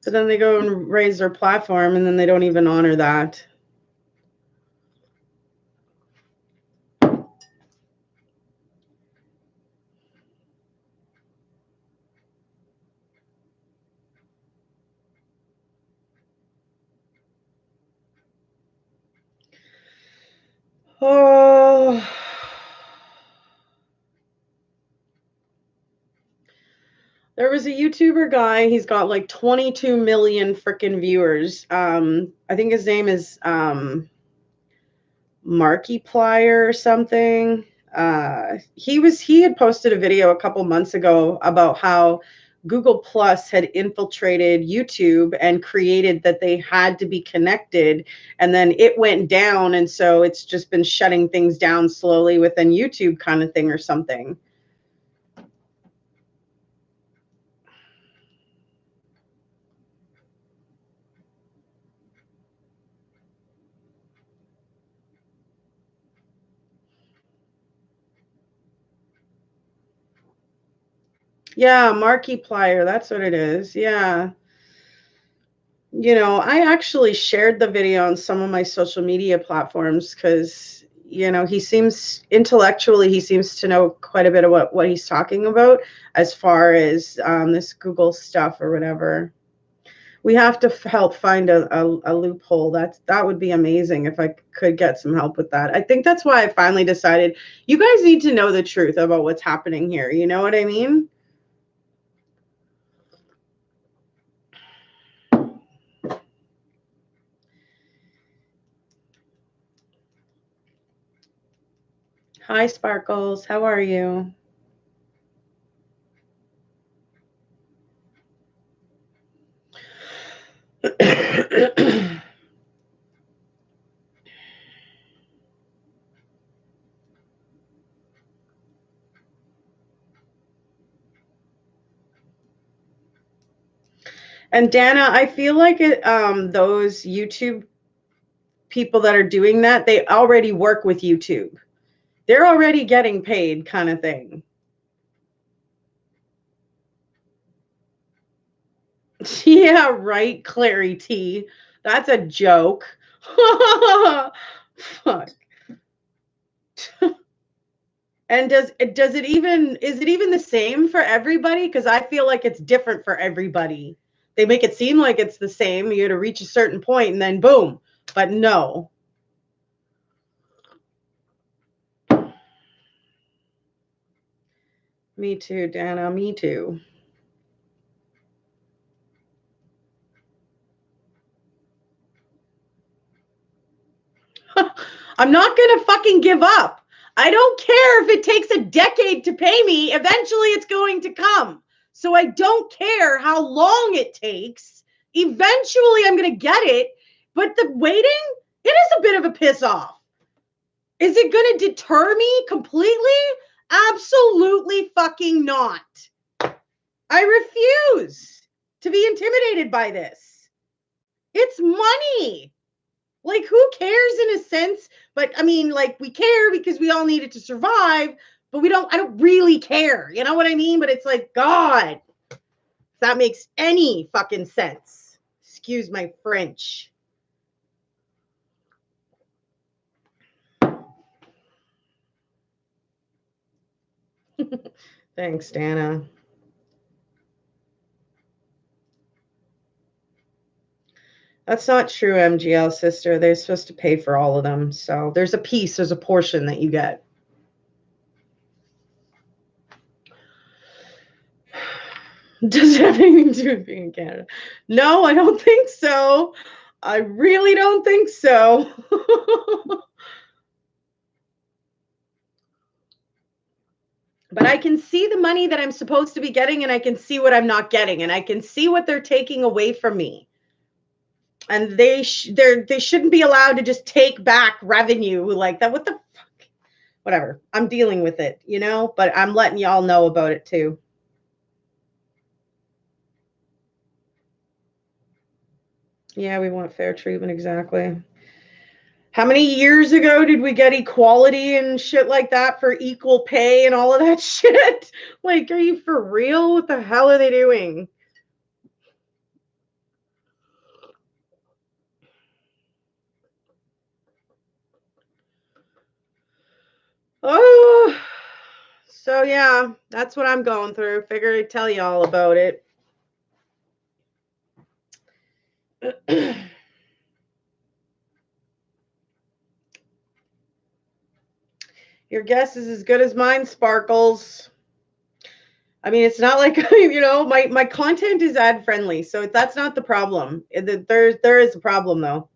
But then they go and raise their platform and then they don't even honor that. Oh. There was a YouTuber guy, he's got like 22 million freaking viewers. I think his name is Markiplier or something. He had posted a video a couple months ago about how Google Plus had infiltrated YouTube and created that they had to be connected, and then it went down, and so it's just been shutting things down slowly within YouTube kind of thing or something. Yeah, Markiplier, that's what it is. Yeah. I actually shared the video on some of my social media platforms because, he seems intellectually, he seems to know quite a bit of what he's talking about as far as this Google stuff or whatever. We have to help find a loophole. That would be amazing if I could get some help with that. I think that's why I finally decided you guys need to know the truth about what's happening here. You know what I mean? Hi, Sparkles. How are you? And Dana, I feel like those YouTube people that are doing that, they already work with YouTube. They're already getting paid, kind of thing. Yeah, right, Clary T. That's a joke. Fuck. And is it even the same for everybody? Because I feel like it's different for everybody. They make it seem like it's the same. You got to reach a certain point and then boom. But no. Me too, Dana. Me too. I'm not going to fucking give up. I don't care if it takes a decade to pay me. Eventually, it's going to come. So I don't care how long it takes. Eventually, I'm going to get it. But the waiting, it is a bit of a piss off. Is it going to deter me completely? Absolutely fucking not. I refuse to be intimidated by this. It's money. Like, who cares in a sense? But I mean, like, we care because we all need it to survive, but I don't really care. You know what I mean? But it's like, God, if that makes any fucking sense. Excuse my French. Thanks, Dana. That's not true, MGL sister. They're supposed to pay for all of them. So there's a portion that you get. Does it have anything to do with being in Canada? No, I don't think so. I really don't think so. But I can see the money that I'm supposed to be getting, and I can see what I'm not getting, and I can see what they're taking away from me. And they shouldn't be allowed to just take back revenue like that. What the fuck? Whatever. I'm dealing with it, you know, but I'm letting y'all know about it too. Yeah, we want fair treatment, exactly. How many years ago did we get equality and shit like that for equal pay and all of that shit? Like, are you for real? What the hell are they doing? Oh, so yeah, that's what I'm going through. Figured I'd tell you all about it. Your guess is as good as mine, Sparkles. I mean, it's not like my content is ad friendly, so that's not the problem. There is a problem though.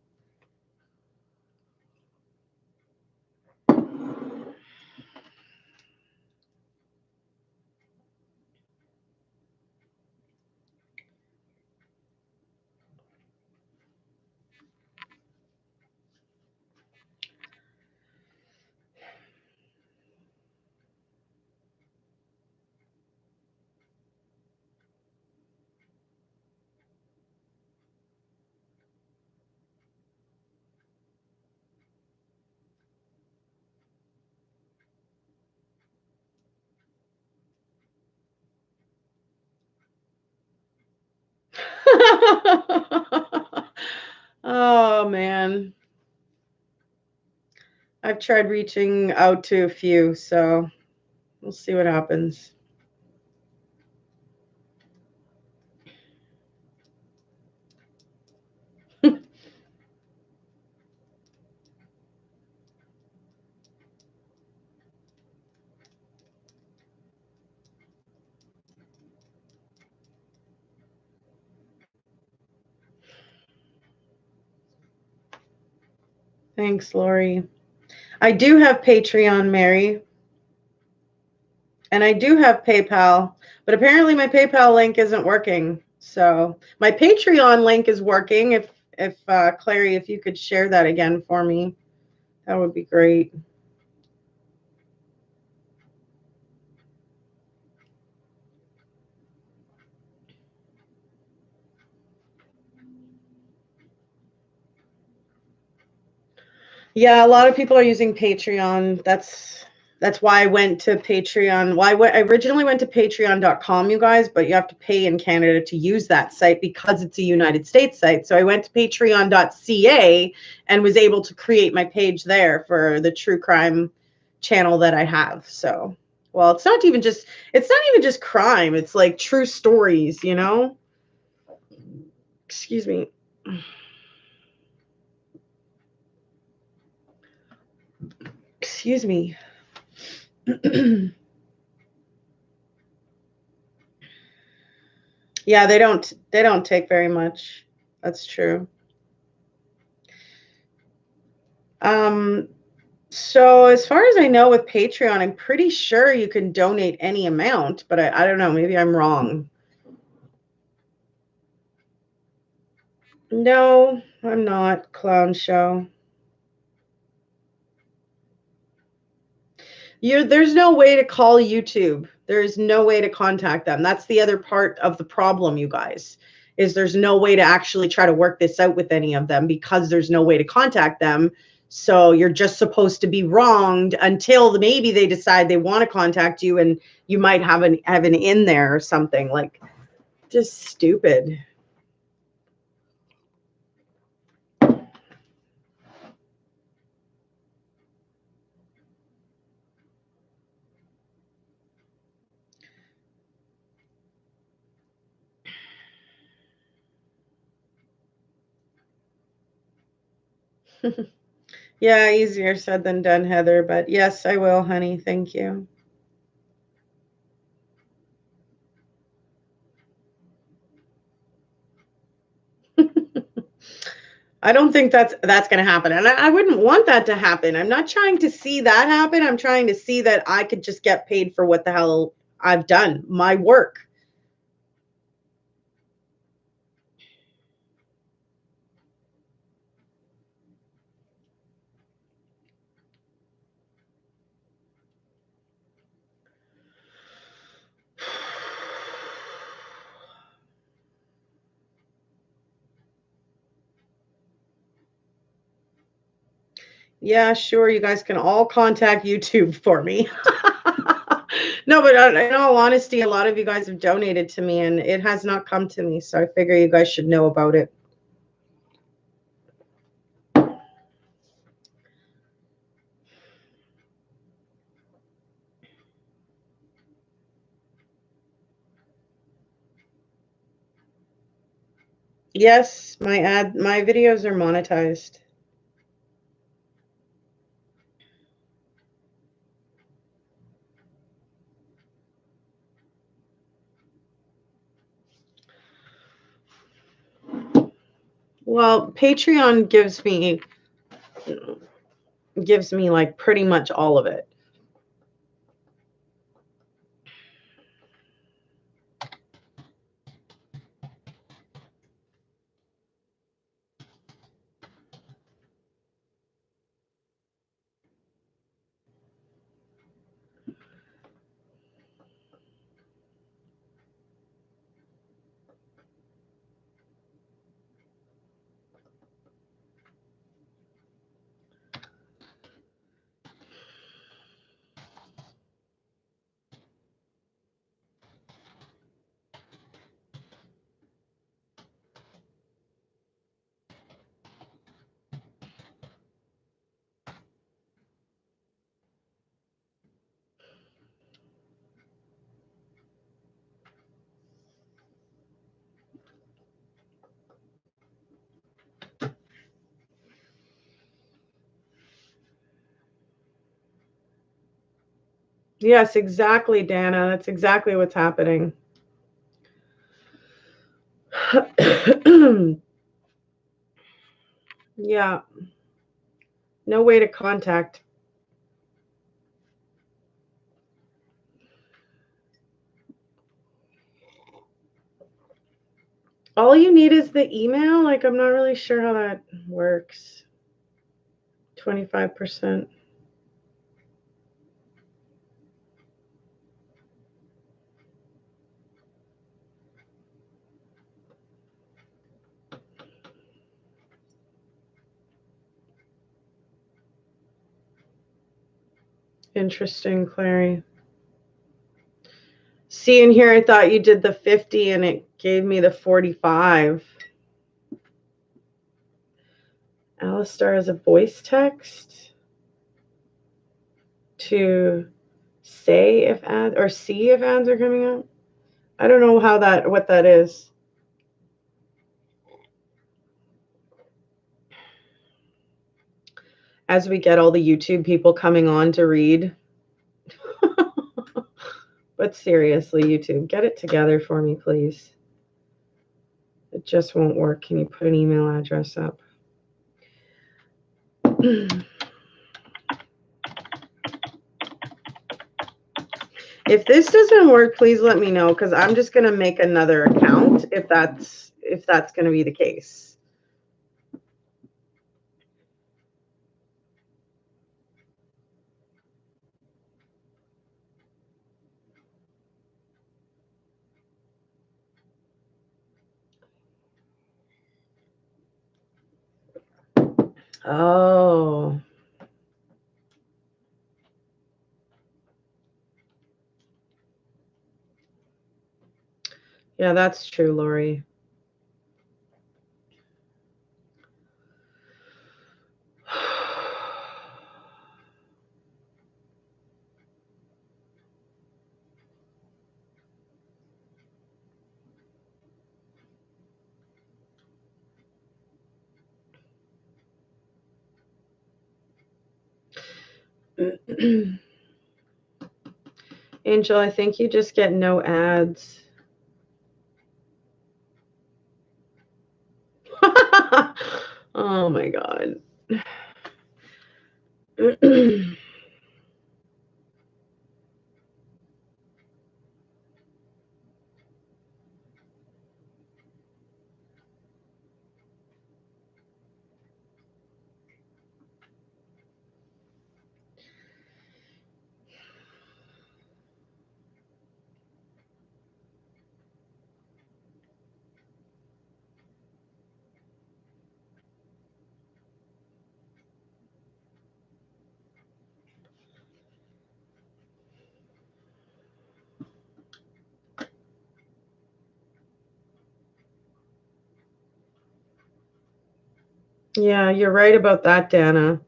Oh man. I've tried reaching out to a few, so we'll see what happens. Thanks, Lori. I do have Patreon, Mary, and I do have PayPal, but apparently my PayPal link isn't working. So my Patreon link is working. If Clary, if you could share that again for me, that would be great. Yeah, a lot of people are using Patreon. That's why I went to Patreon. I originally went to patreon.com, you guys, but you have to pay in Canada to use that site because it's a United States site. So I went to patreon.ca and was able to create my page there for the true crime channel that I have. So, well, it's not even just crime. It's like true stories, you know? Excuse me. Excuse me. Yeah, they don't take very much. That's true. Um, so as far as I know with Patreon, I'm pretty sure you can donate any amount, but I don't know, maybe I'm wrong. No, I'm not, Clown Show. There's no way to call YouTube. There's no way to contact them. That's the other part of the problem, you guys, is there's no way to actually try to work this out with any of them because there's no way to contact them. So you're just supposed to be wronged until maybe they decide they want to contact you and you might have an in there or something like just stupid. Yeah, easier said than done, Heather, but yes, I will, honey. Thank you. I don't think that's going to happen. And I wouldn't want that to happen. I'm not trying to see that happen. I'm trying to see that I could just get paid for what the hell I've done, my work. Yeah, sure. You guys can all contact YouTube for me. No, but in all honesty, a lot of you guys have donated to me and it has not come to me. So I figure you guys should know about it. Yes, my videos are monetized. Well, Patreon gives me like pretty much all of it. Yes, exactly, Dana. That's exactly what's happening. Yeah, no way to contact. All you need is the email? Like, I'm not really sure how that works. 25%. Interesting, Clary. See, in here, I thought you did the 50 and it gave me the 45. Alistar has a voice text to say if ads or see if ads are coming up. I don't know what that is. As we get all the YouTube people coming on to read. But seriously, YouTube, get it together for me, please. It just won't work. Can you put an email address up? If this doesn't work, please let me know, because I'm just going to make another account if that's going to be the case. Oh. Yeah, that's true, Lori. Angel, I think you just get no ads. Oh my God. Yeah, you're right about that, Dana.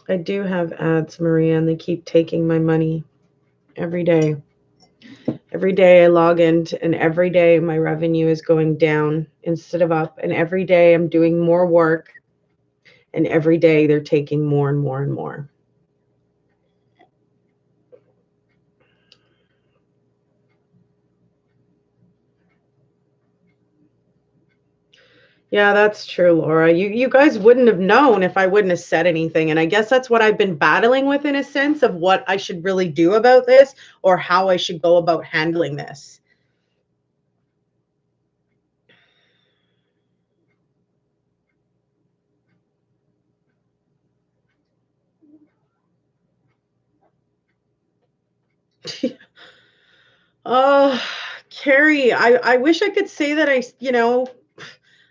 I do have ads, Maria, and they keep taking my money every day. Every day I log in, and every day my revenue is going down instead of up. And every day I'm doing more work, and every day they're taking more and more and more. Yeah, that's true, Laura. You guys wouldn't have known if I wouldn't have said anything. And I guess that's what I've been battling with, in a sense, of what I should really do about this or how I should go about handling this. Oh, Carrie, I wish I could say that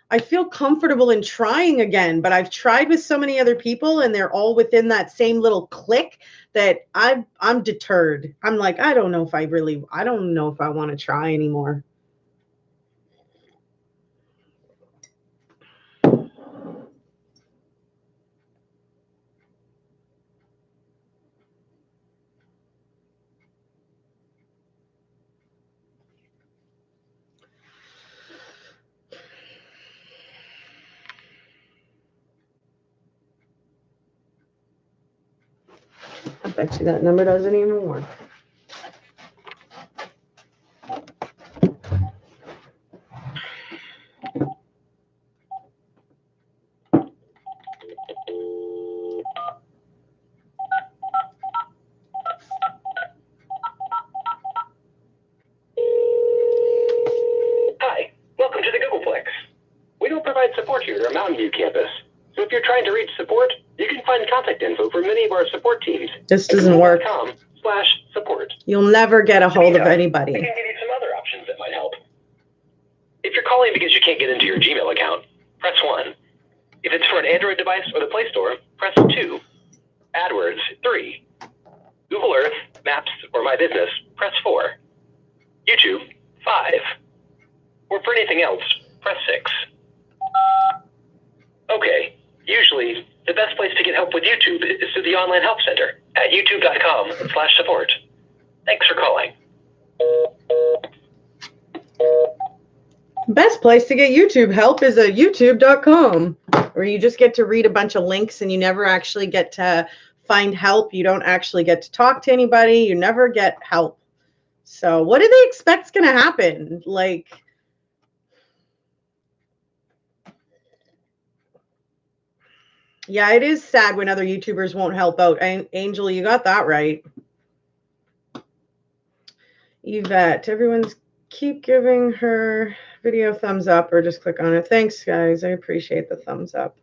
I feel comfortable in trying again, but I've tried with so many other people and they're all within that same little clique that I'm deterred. I'm like, I don't know if I want to try anymore. I bet you that number doesn't even work. Hi, welcome to the Googleplex. We don't provide support here at our Mountain View campus, So if you're trying to reach support, you can find contact info for many of our support teams. This doesn't work. .com/support. You'll never get a hold of anybody. I can give you some other options that might help. If you're calling because you can't get into your Gmail account, press 1. If it's for an Android device or the Play Store, press 2. AdWords, 3. Google Earth, Maps, or My Business, press 4. YouTube, 5. Or for anything else, press 6. Okay, usually, the best place to get help with YouTube is through the Online Help Center at youtube.com/support. Thanks for calling. Best place to get YouTube help is at youtube.com, where you just get to read a bunch of links and you never actually get to find help. You don't actually get to talk to anybody. You never get help. So what do they expect's going to happen? Like, yeah, it is sad when other YouTubers won't help out. Angel, you got that right. Yvette, everyone's keep giving her video thumbs up or just click on it. Thanks, guys. I appreciate the thumbs up.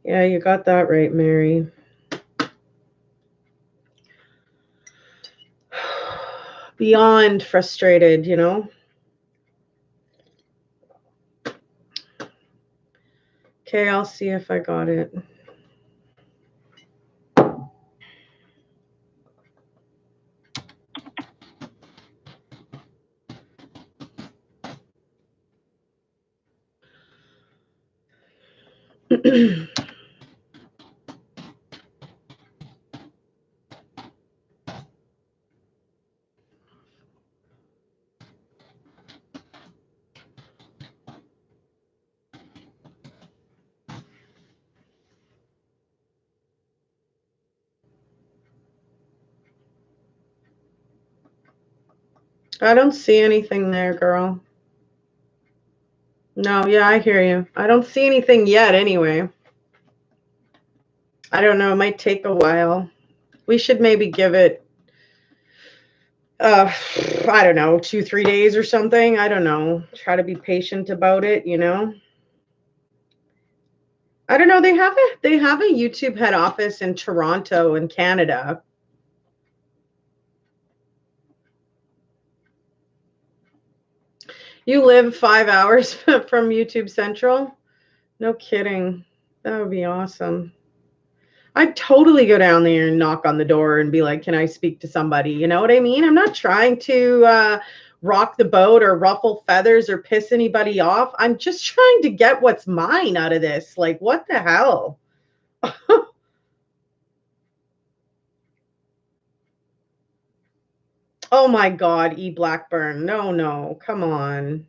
Yeah, you got that right, Mary. Beyond frustrated, you know? Okay, I'll see if I got it. I don't see anything there, girl. No, yeah, I hear you. I don't see anything yet anyway. I don't know. It might take a while. We should maybe give it, I don't know, 2-3 days or something. I don't know. Try to be patient about it, you know? I don't know. They have a YouTube head office in Toronto in Canada. You live 5 hours from YouTube Central? No kidding. That would be awesome. I'd totally go down there and knock on the door and be like, can I speak to somebody? You know what I mean? I'm not trying to rock the boat or ruffle feathers or piss anybody off. I'm just trying to get what's mine out of this. Like, what the hell? Oh my God, E. Blackburn. No, come on.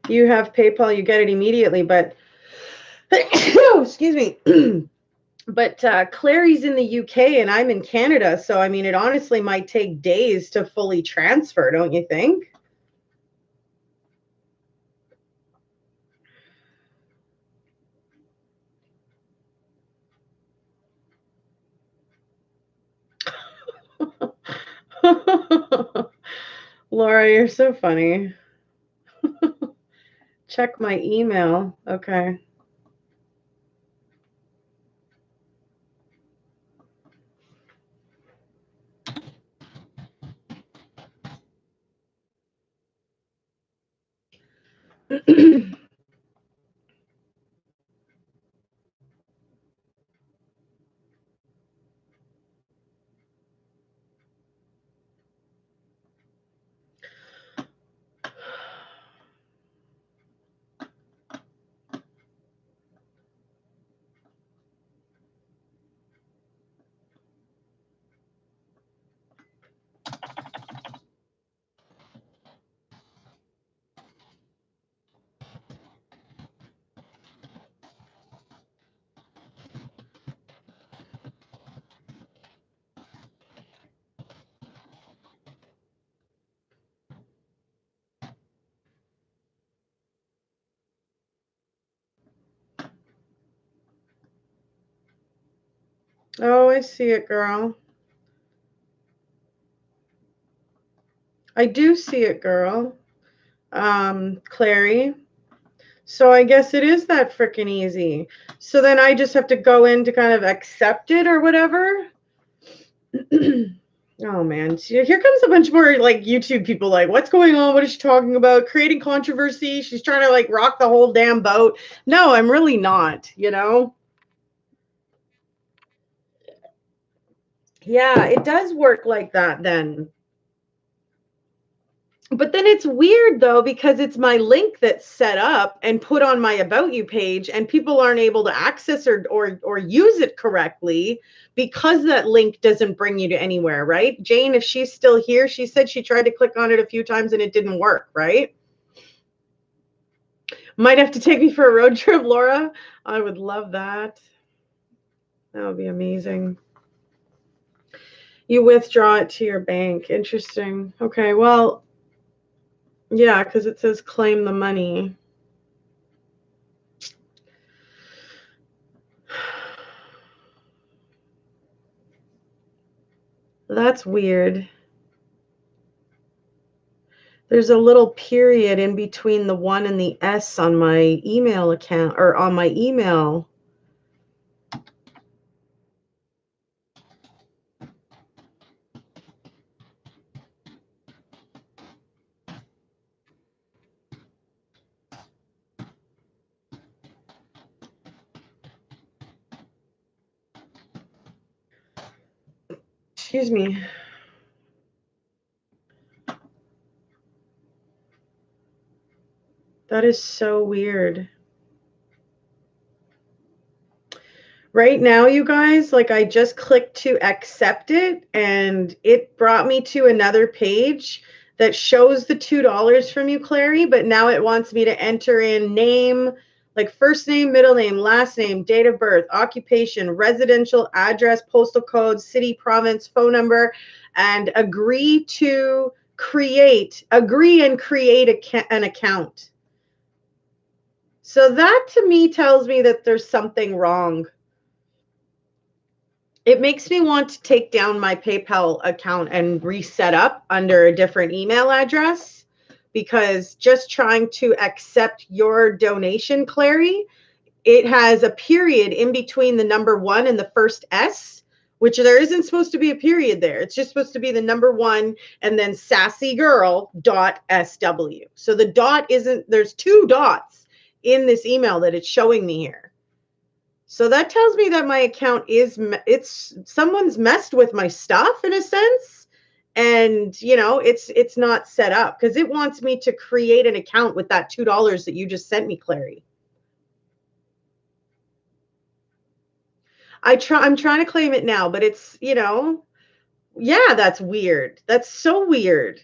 You have PayPal, you get it immediately, but oh, excuse me. But Clary's in the UK and I'm in Canada, so I mean, it honestly might take days to fully transfer, don't you think? Laura, you're so funny. Check my email. Okay. Oh, I see it, girl. I do see it, girl. Clary. So I guess it is that freaking easy. So then I just have to go in to kind of accept it or whatever. Oh man, here comes a bunch more like YouTube people like, what's going on? What is she talking about? Creating controversy. She's trying to like rock the whole damn boat. No, I'm really not, you know? Yeah, it does work like that then. But then it's weird though, because it's my link that's set up and put on my About You page, and people aren't able to access or use it correctly because that link doesn't bring you to anywhere, right? Jane, if she's still here, she said she tried to click on it a few times and it didn't work, right? Might have to take me for a road trip, Laura. I would love that. That would be amazing. You withdraw it to your bank. Interesting. Okay, well, yeah, because it says claim the money. That's weird. There's a little period in between the 1 and the S on my email account or on my email. Excuse me. That is so weird. Right now, you guys, like I just clicked to accept it and it brought me to another page that shows the $2 from you, Clary, but now it wants me to enter in name, like first name, middle name, last name, date of birth, occupation, residential address, postal code, city, province, phone number, and agree and create an account. So that to me tells me that there's something wrong. It makes me want to take down my PayPal account and reset up under a different email address, because just trying to accept your donation, Clary, it has a period in between the number 1 and the first S, which there isn't supposed to be a period there. It's just supposed to be the number 1 and then sassygirl.sw. So the dot isn't, there's 2 dots in this email that it's showing me here. So that tells me that my account it's someone's messed with my stuff in a sense. And you know, it's not set up because it wants me to create an account with that $2 that you just sent me, Clary. I'm trying to claim it now, but it's, you know, yeah, that's weird. That's so weird.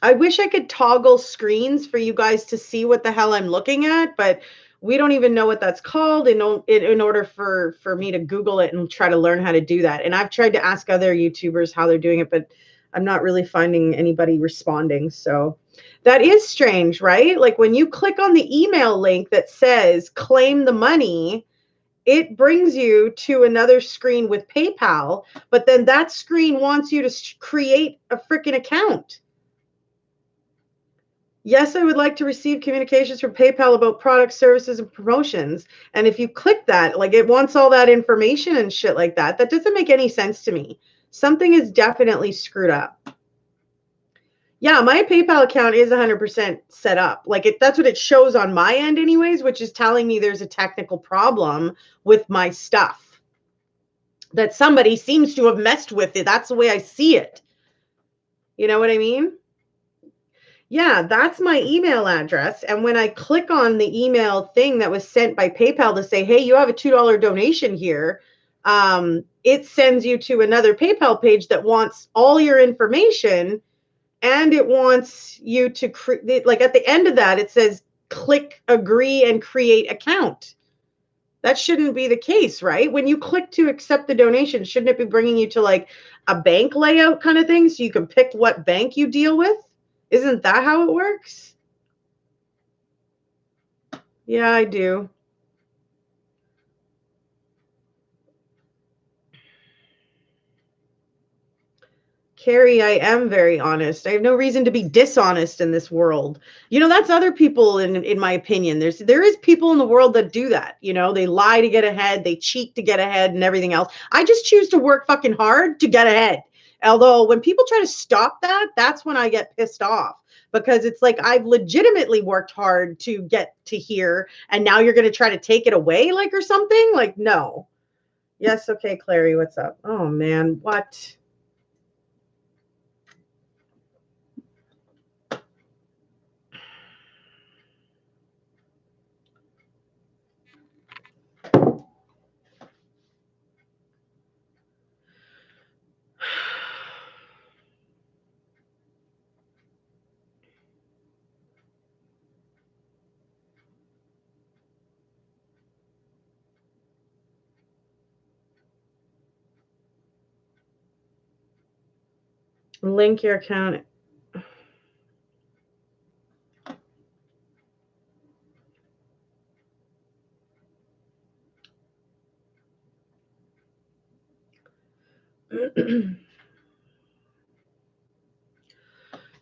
I wish I could toggle screens for you guys to see what the hell I'm looking at, but we don't even know what that's called in order for me to Google it and try to learn how to do that. And I've tried to ask other YouTubers how they're doing it, but I'm not really finding anybody responding. So that is strange, right? Like when you click on the email link that says claim the money, it brings you to another screen with PayPal, but then that screen wants you to create a freaking account. Yes, I would like to receive communications from PayPal about products, services, and promotions. And if you click that, like it wants all that information and shit like that. That doesn't make any sense to me. Something is definitely screwed up. Yeah, my PayPal account is 100% set up. Like that's what it shows on my end anyways, which is telling me there's a technical problem with my stuff. That somebody seems to have messed with it. That's the way I see it. You know what I mean? Yeah, that's my email address. And when I click on the email thing that was sent by PayPal to say, hey, you have a $2 donation here, it sends you to another PayPal page that wants all your information. And it wants you to create, like at the end of that, it says, click agree and create account. That shouldn't be the case, right? When you click to accept the donation, shouldn't it be bringing you to like a bank layout kind of thing so you can pick what bank you deal with? Isn't that how it works? Yeah, I do. Carrie, I am very honest. I have no reason to be dishonest in this world. You know, that's other people in my opinion. There is people in the world that do that. You know, they lie to get ahead, they cheat to get ahead and everything else. I just choose to work fucking hard to get ahead. Although when people try to stop that, that's when I get pissed off, because it's like I've legitimately worked hard to get to here and now you're going to try to take it away like or something? Like no. Yes, okay, Clary, what's up? Oh man, what? Link your account.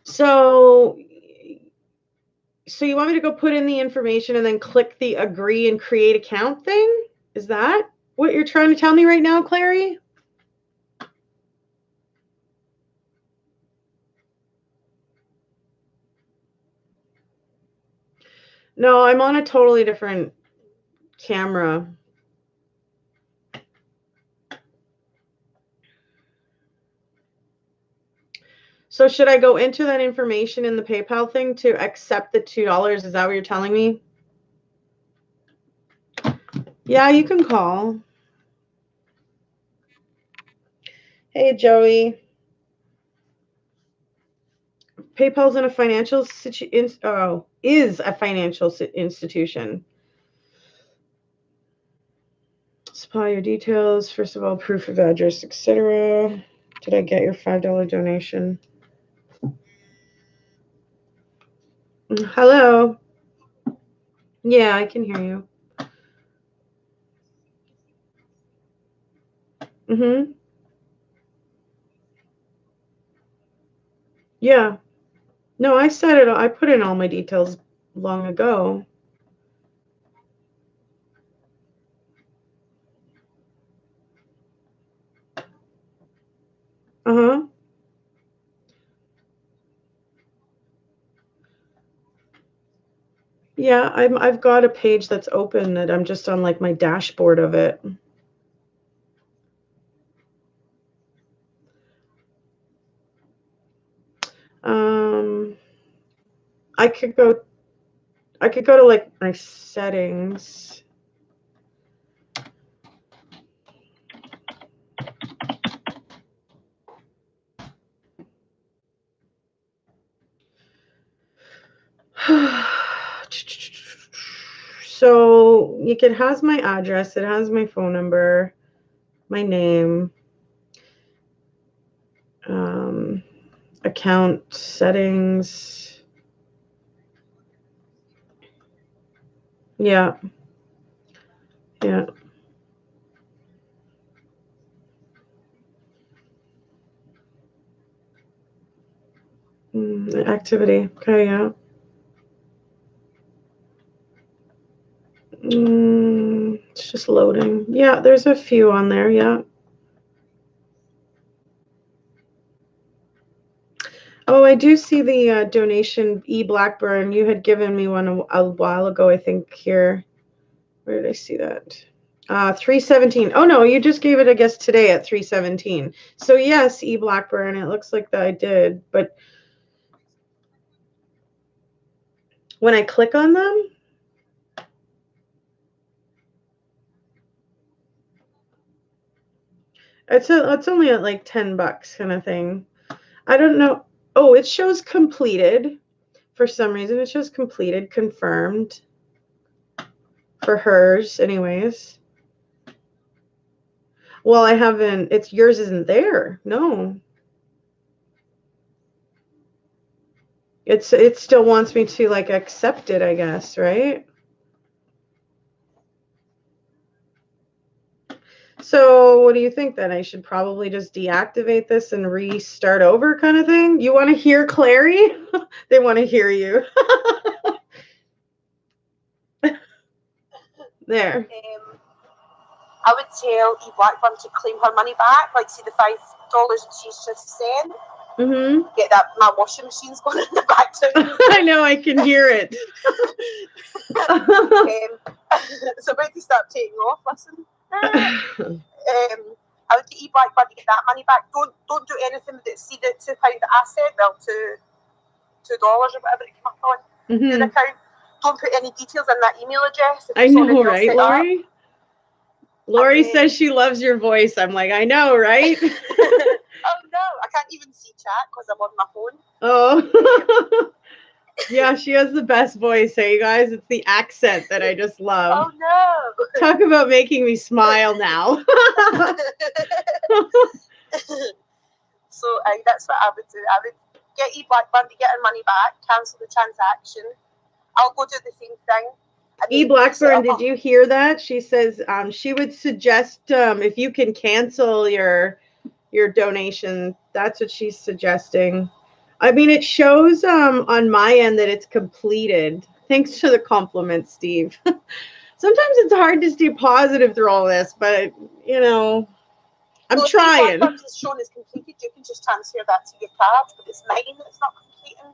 So you want me to go put in the information and then click the agree and create account thing? Is that what you're trying to tell me right now, Clary? No, I'm on a totally different camera. So should I go into that information in the PayPal thing to accept the $2? Is that what you're telling me? Yeah, you can call. Hey, Joey. PayPal's in a financial is a financial institution. Supply your details. First of all, proof of address, etc. Did I get your $5 donation? Hello. Yeah, I can hear you. Mm-hmm. Yeah. No, I said it. I put in all my details long ago. Uh-huh. Yeah, I've got a page that's open that I'm just on like my dashboard of it. I could go to like my settings. So it has my address, it has my phone number, my name, account settings. Yeah. Yeah. Activity. Okay, yeah. It's just loading. Yeah, there's a few on there, yeah. Oh, I do see the donation, Blackburn. You had given me one a while ago, I think, here. Where did I see that? 317. Oh, no, you just gave it, I guess, today at 317. So, yes, Blackburn, it looks like that I did. But when I click on them, it's only at like $10 kind of thing. I don't know. Oh, it shows completed. For some reason, it shows completed, confirmed. For hers, anyways. Well, I haven't. It's yours isn't there. No. It still wants me to like accept it, I guess, right? So what do you think then? I should probably just deactivate this and restart over kind of thing? You want to hear Clary? They want to hear you. There. I would tell E Blackburn to claim her money back, like see the $5 that she's just sent. Mm-hmm. Get that, my washing machine's going in the background. I know, I can hear it. It's about to start taking off, listen. I would get E Blackburn to get that money back. Don't do anything with it. See the £2 that I said, well, $2 or whatever it came up on your account. Don't put any details in that email address. I know, right, Lori? Lori says she loves your voice. I'm like, I know, right? Oh no, I can't even see chat because I'm on my phone. Oh. Yeah, she has the best voice, hey guys. It's the accent that I just love. Oh no. Talk about making me smile now. So that's what I would do. I would get E Blackburn to get her money back, cancel the transaction. I'll go do the same thing. E Blackburn, did you hear that? She says she would suggest if you can cancel your donation. That's what she's suggesting. I mean, it shows on my end that it's completed. Thanks for the compliment, Steve. Sometimes it's hard to stay positive through all this, but you know, I'm trying. If it's shown as completed, you can just transfer that to your card, but it's mine that's not completing.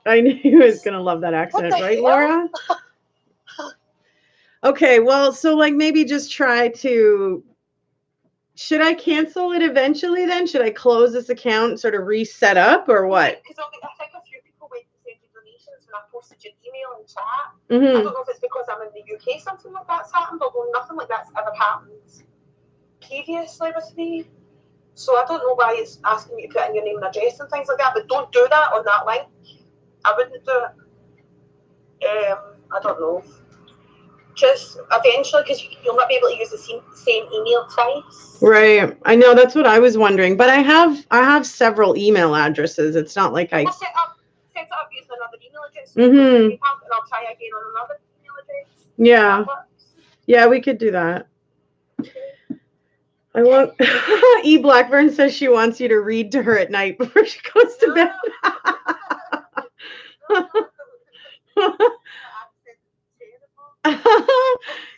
I knew you was gonna love that accent, right, hell? Laura? Okay, well, so like maybe just try to. Should I cancel it eventually then? Should I close this account and sort of reset up or what? Because I think a few people went to send you donations when I posted your email and chat. I don't know if it's because I'm in the UK something like that's happened, although nothing like that's ever happened previously with me. So I don't know why it's asking me to put in your name and address and things like that, but don't do that on that link. I wouldn't do it. I don't know. Just eventually, because you'll not be able to use the same email twice. Right. I know, that's what I was wondering. But I have several email addresses. It's not like I. We'll set up using another email address. And I'll try again on another email address. Yeah. Yeah, we could do that. I want. E Blackburn says she wants you to read to her at night before she goes to bed.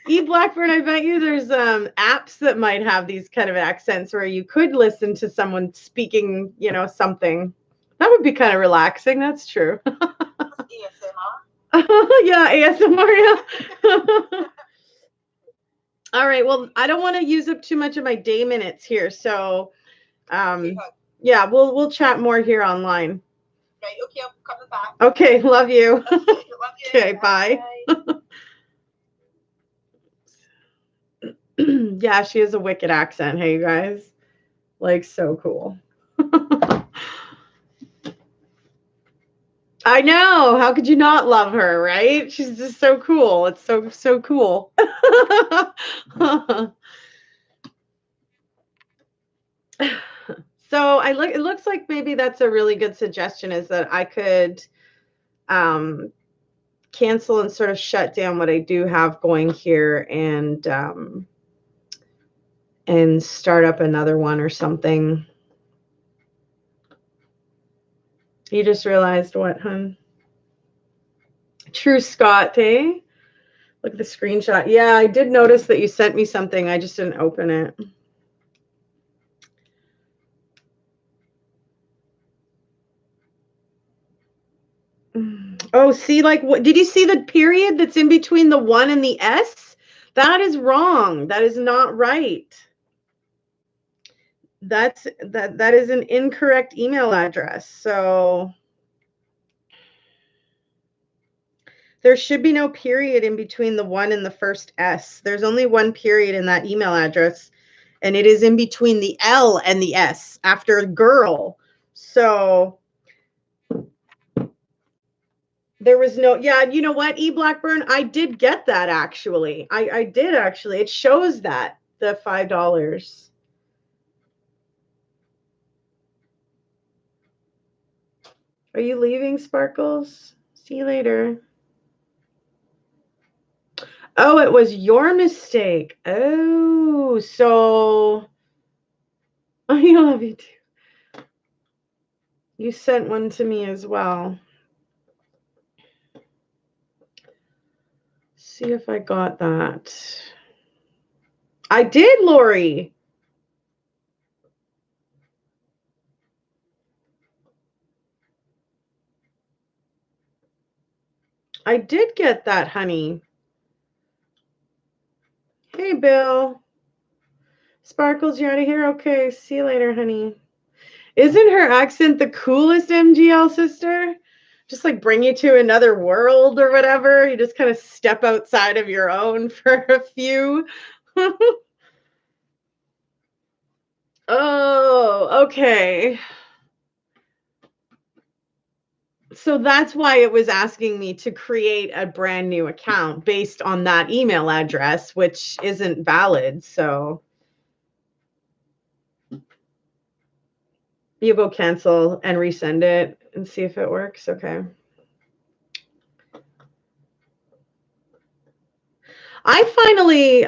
E Blackburn, I bet you there's apps that might have these kind of accents where you could listen to someone speaking, you know, something. That would be kind of relaxing. That's true. ASMR. Yeah, ASMR. Yeah. All right. Well, I don't want to use up too much of my day minutes here, so yeah, we'll chat more here online. Right. Okay, I'm coming back. Okay. Love you. Love you. Okay. Bye. Yeah, she has a wicked accent. Hey, you guys. Like, so cool. I know. How could you not love her, right? She's just so cool. It's so cool. So it looks like maybe that's a really good suggestion, is that I could cancel and sort of shut down what I do have going here and start up another one or something. You just realized what, hun? True Scott, eh? Look at the screenshot. Yeah, I did notice that you sent me something. I just didn't open it. Oh, see, like, what did you see the period that's in between the 1 and the S? That is wrong. That is not right. That is an incorrect email address. So there should be no period in between the 1 and the first S. There's only one period in that email address, and it is in between the L and the S after girl. So there was no, yeah, you know what, E Blackburn, I did get that actually. I did actually. It shows that, the $5. Are you leaving, Sparkles? See you later. Oh, it was your mistake. Oh, so I love you too. You sent one to me as well. See if I got that. I did, Lori. I did get that, honey. Hey, Bill. Sparkles, you out of here? Okay, see you later, honey. Isn't her accent the coolest, MGL sister? Just like bring you to another world or whatever. You just kind of step outside of your own for a few. Oh, okay. So that's why it was asking me to create a brand new account based on that email address, which isn't valid. So you go cancel and resend it and see if it works. Okay. I finally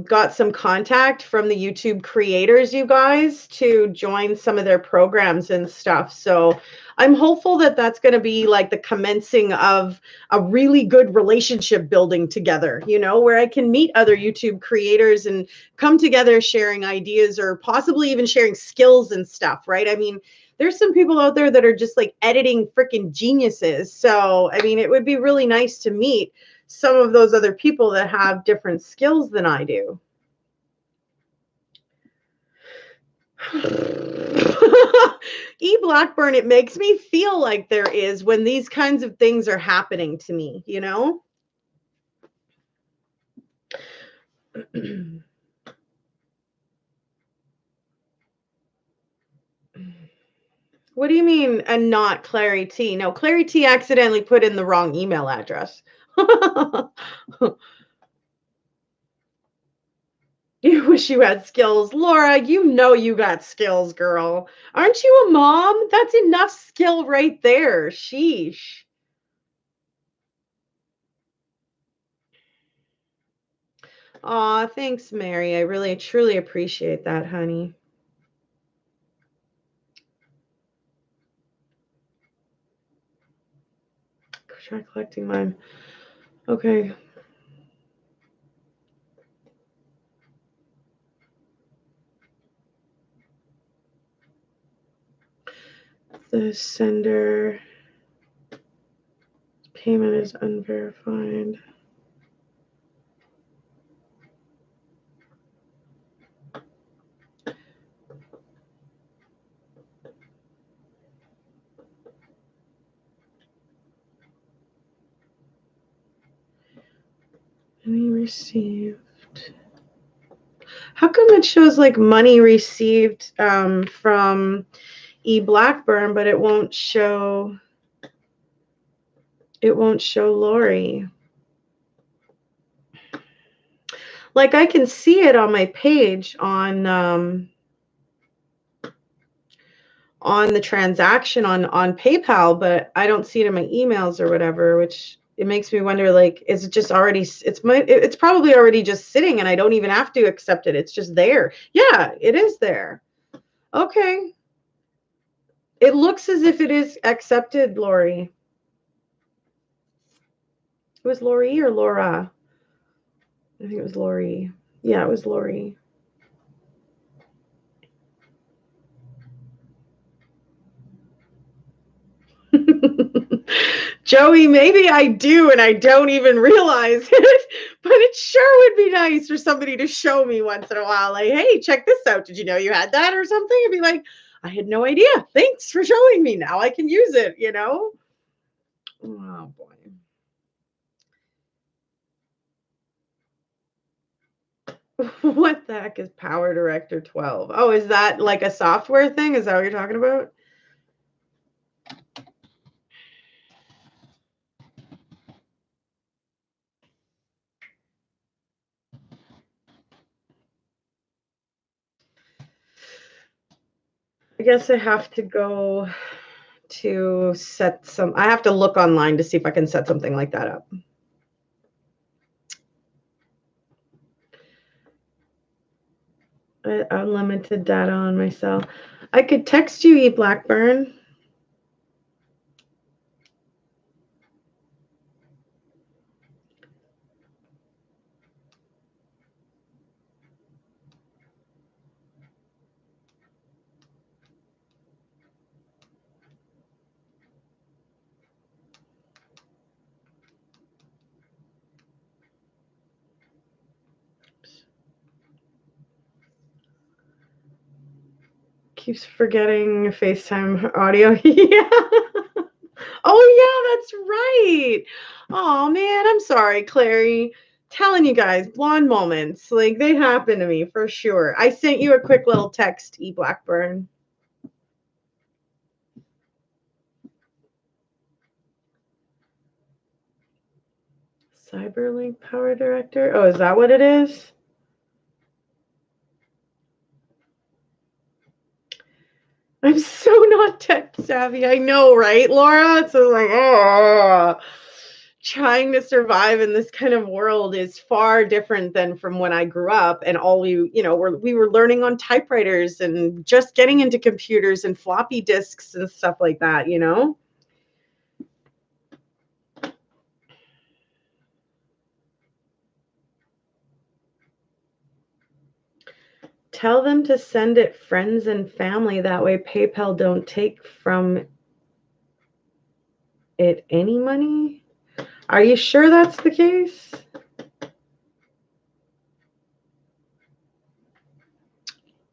got some contact from the YouTube creators, you guys, to join some of their programs and stuff. So I'm hopeful that that's going to be like the commencing of a really good relationship building together, you know, where I can meet other YouTube creators and come together sharing ideas or possibly even sharing skills and stuff, right? I mean, there's some people out there that are just like editing freaking geniuses. So, I mean, it would be really nice to meet some of those other people that have different skills than I do. E. Blackburn, it makes me feel like there is when these kinds of things are happening to me, you know? What do you mean, and not Clary T? No, Clary T accidentally put in the wrong email address. You wish you had skills. Laura, you know you got skills, girl. Aren't you a mom? That's enough skill right there. Sheesh. Aw, thanks, Mary. I really, truly appreciate that, honey. Try collecting mine. Okay. The sender payment is unverified. Money received. How come it shows like money received from E. Blackburn, but it won't show Lori? Like I can see it on my page on the transaction on PayPal, but I don't see it in my emails or whatever, which it makes me wonder, like, is it just already, it's probably already just sitting and I don't even have to accept it. It's just there. Yeah, it is there. Okay. It looks as if it is accepted, Lori. It was Lori or Laura? I think it was Lori. Yeah, it was Lori. Joey, maybe I do and I don't even realize it, but it sure would be nice for somebody to show me once in a while, like, hey, check this out. Did you know you had that or something? I'd be like, I had no idea. Thanks for showing me. Now I can use it, you know? Oh, boy. What the heck is Power Director 12? Oh, is that like a software thing? Is that what you're talking about? I guess I have to go to set some, I have to look online to see if I can set something like that up. Unlimited data on my cell. I could text you, Blackburn. Keeps forgetting FaceTime audio. Yeah. Oh, yeah, that's right. Oh, man, I'm sorry, Clary. Telling you guys, blonde moments, like they happen to me for sure. I sent you a quick little text, Blackburn. Cyberlink Power Director. Oh, is that what it is? I'm so not tech savvy. I know, right, Laura? It's like, oh, trying to survive in this kind of world is far different than from when I grew up, and all we were learning on typewriters and just getting into computers and floppy disks and stuff like that, Tell them to send it friends and family. That way PayPal don't take from it any money. Are you sure that's the case?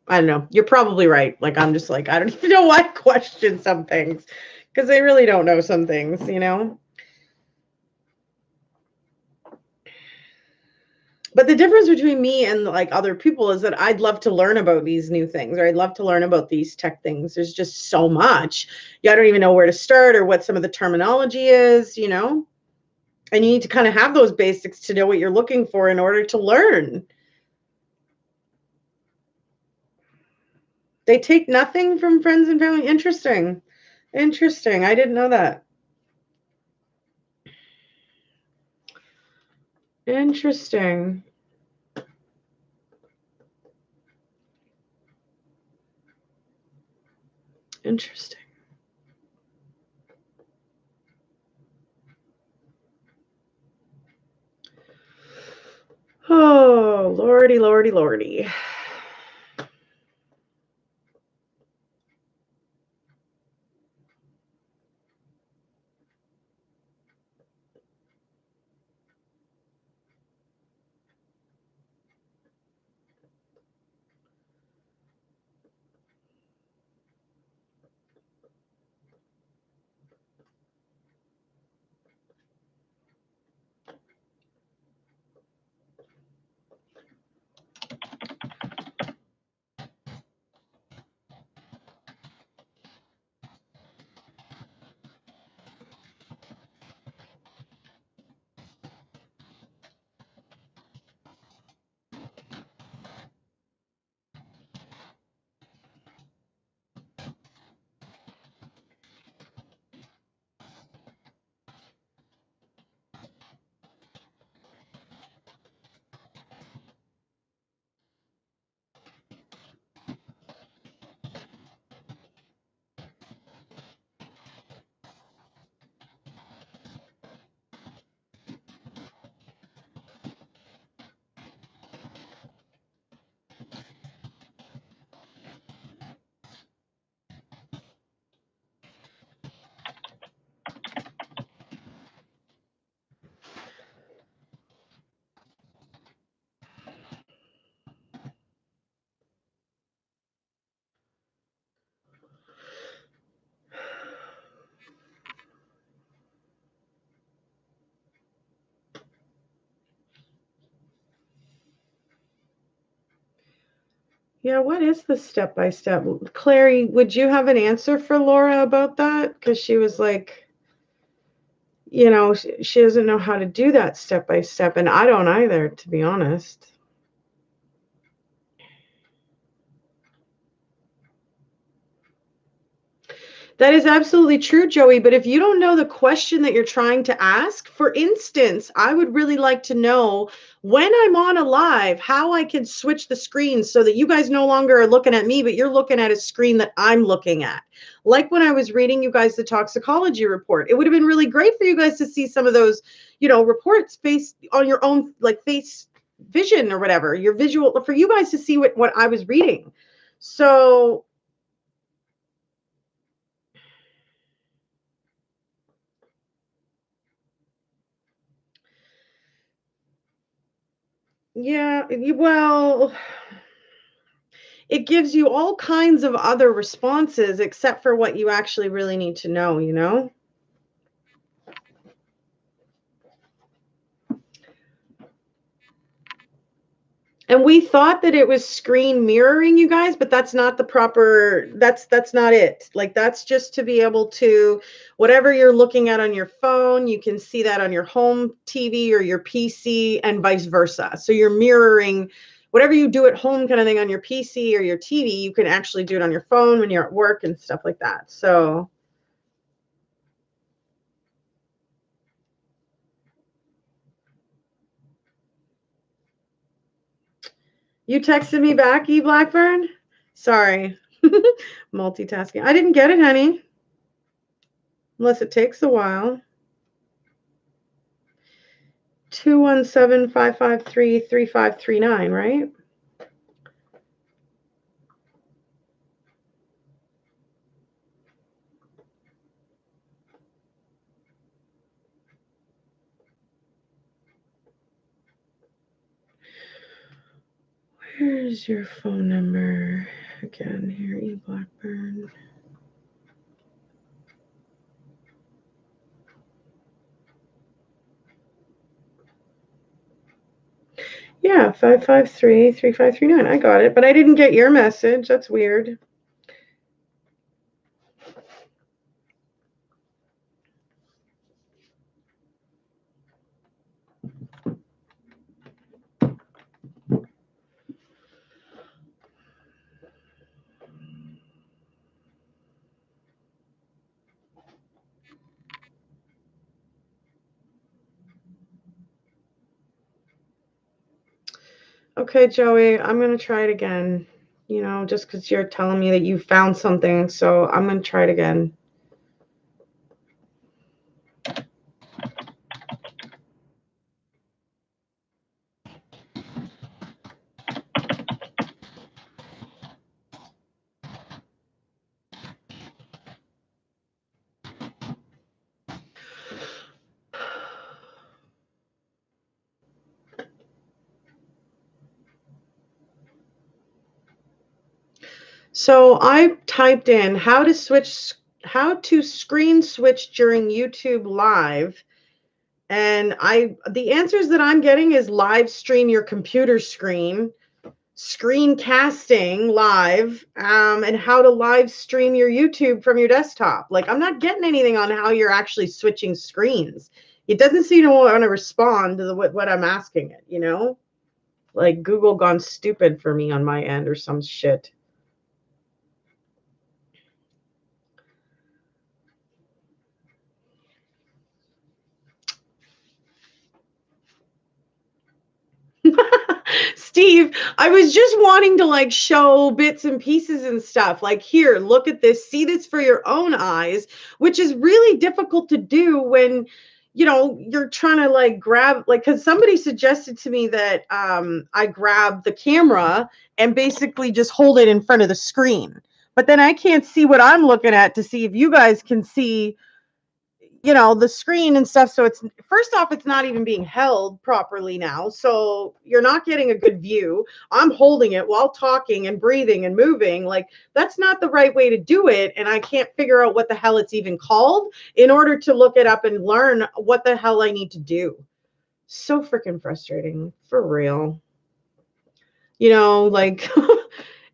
I don't know. You're probably right. Like, I'm just like, I don't even know why I question some things because I really don't know some things, But the difference between me and like other people is that I'd love to learn about these new things, or I'd love to learn about these tech things. There's just so much. I don't even know where to start or what some of the terminology is, And you need to kind of have those basics to know what you're looking for in order to learn. They take nothing from friends and family. Interesting. Interesting. I didn't know that. Interesting. Interesting. Oh, lordy, lordy, lordy. Yeah, what is the step-by-step? Clary, would you have an answer for Laura about that? Because she was like, she doesn't know how to do that step-by-step, and I don't either, to be honest. That is absolutely true, Joey. But if you don't know the question that you're trying to ask, for instance, I would really like to know when I'm on a live, how I can switch the screens so that you guys no longer are looking at me, but you're looking at a screen that I'm looking at. Like when I was reading you guys the toxicology report, it would have been really great for you guys to see some of those, reports based on your own like face vision or whatever, your visual, for you guys to see what I was reading. So yeah, well, it gives you all kinds of other responses except for what you actually really need to know, And we thought that it was screen mirroring, you guys, but that's not the proper, that's not it. Like, that's just to be able to, whatever you're looking at on your phone, you can see that on your home TV or your PC and vice versa. So you're mirroring whatever you do at home kind of thing on your PC or your TV, you can actually do it on your phone when you're at work and stuff like that. So you texted me back, E Blackburn? Sorry. Multitasking. I didn't get it, honey. Unless it takes a while. 217-553-3539, right? Where's your phone number? Again, here, E Blackburn. Yeah, 553-3539. I got it, but I didn't get your message. That's weird. Okay, Joey, I'm going to try it again. Just because you're telling me that you found something, so I'm going to try it again. So I typed in how to screen switch during YouTube Live, and the answers that I'm getting is live stream your computer screen, screencasting live, and how to live stream your YouTube from your desktop. Like, I'm not getting anything on how you're actually switching screens. It doesn't seem to want to respond to what I'm asking it, Like Google gone stupid for me on my end or some shit. Steve, I was just wanting to like show bits and pieces and stuff. Like, here, look at this, see this for your own eyes, which is really difficult to do when you're trying to like grab, like, because somebody suggested to me that I grab the camera and basically just hold it in front of the screen. But then I can't see what I'm looking at to see if you guys can see the screen and stuff. So it's, first off, it's not even being held properly now. So you're not getting a good view. I'm holding it while talking and breathing and moving. Like, that's not the right way to do it. And I can't figure out what the hell it's even called in order to look it up and learn what the hell I need to do. So freaking frustrating, for real. Like,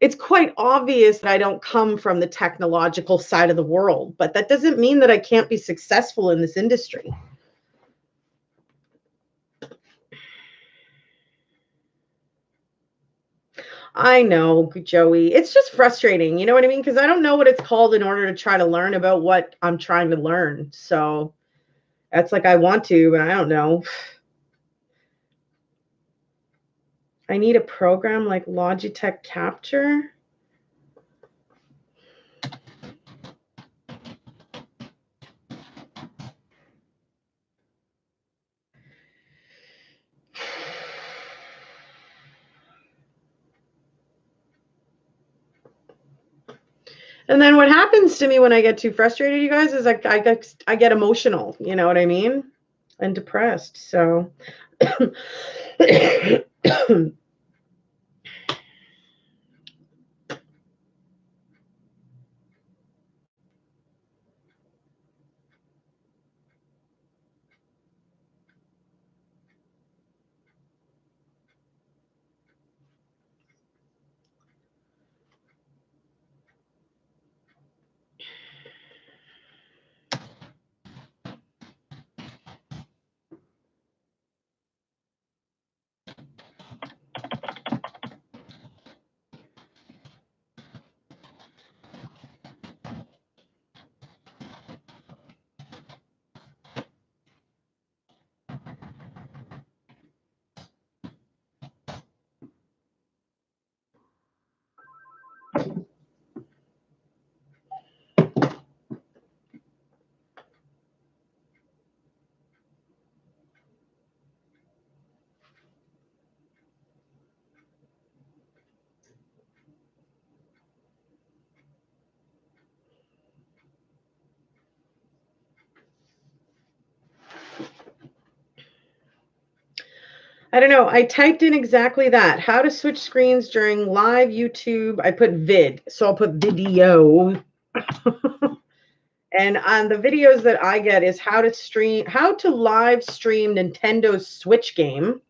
it's quite obvious that I don't come from the technological side of the world, but that doesn't mean that I can't be successful in this industry. I know, Joey. It's just frustrating. You know what I mean? Because I don't know what it's called in order to try to learn about what I'm trying to learn. So that's like I want to, but I don't know. I need a program like Logitech Capture. And then what happens to me when I get too frustrated, you guys, is I get emotional, you know what I mean? And depressed. So I don't know. I typed in exactly that. How to switch screens during live YouTube. I put vid, so I'll put video. And on the videos that I get is how to live stream Nintendo's Switch game,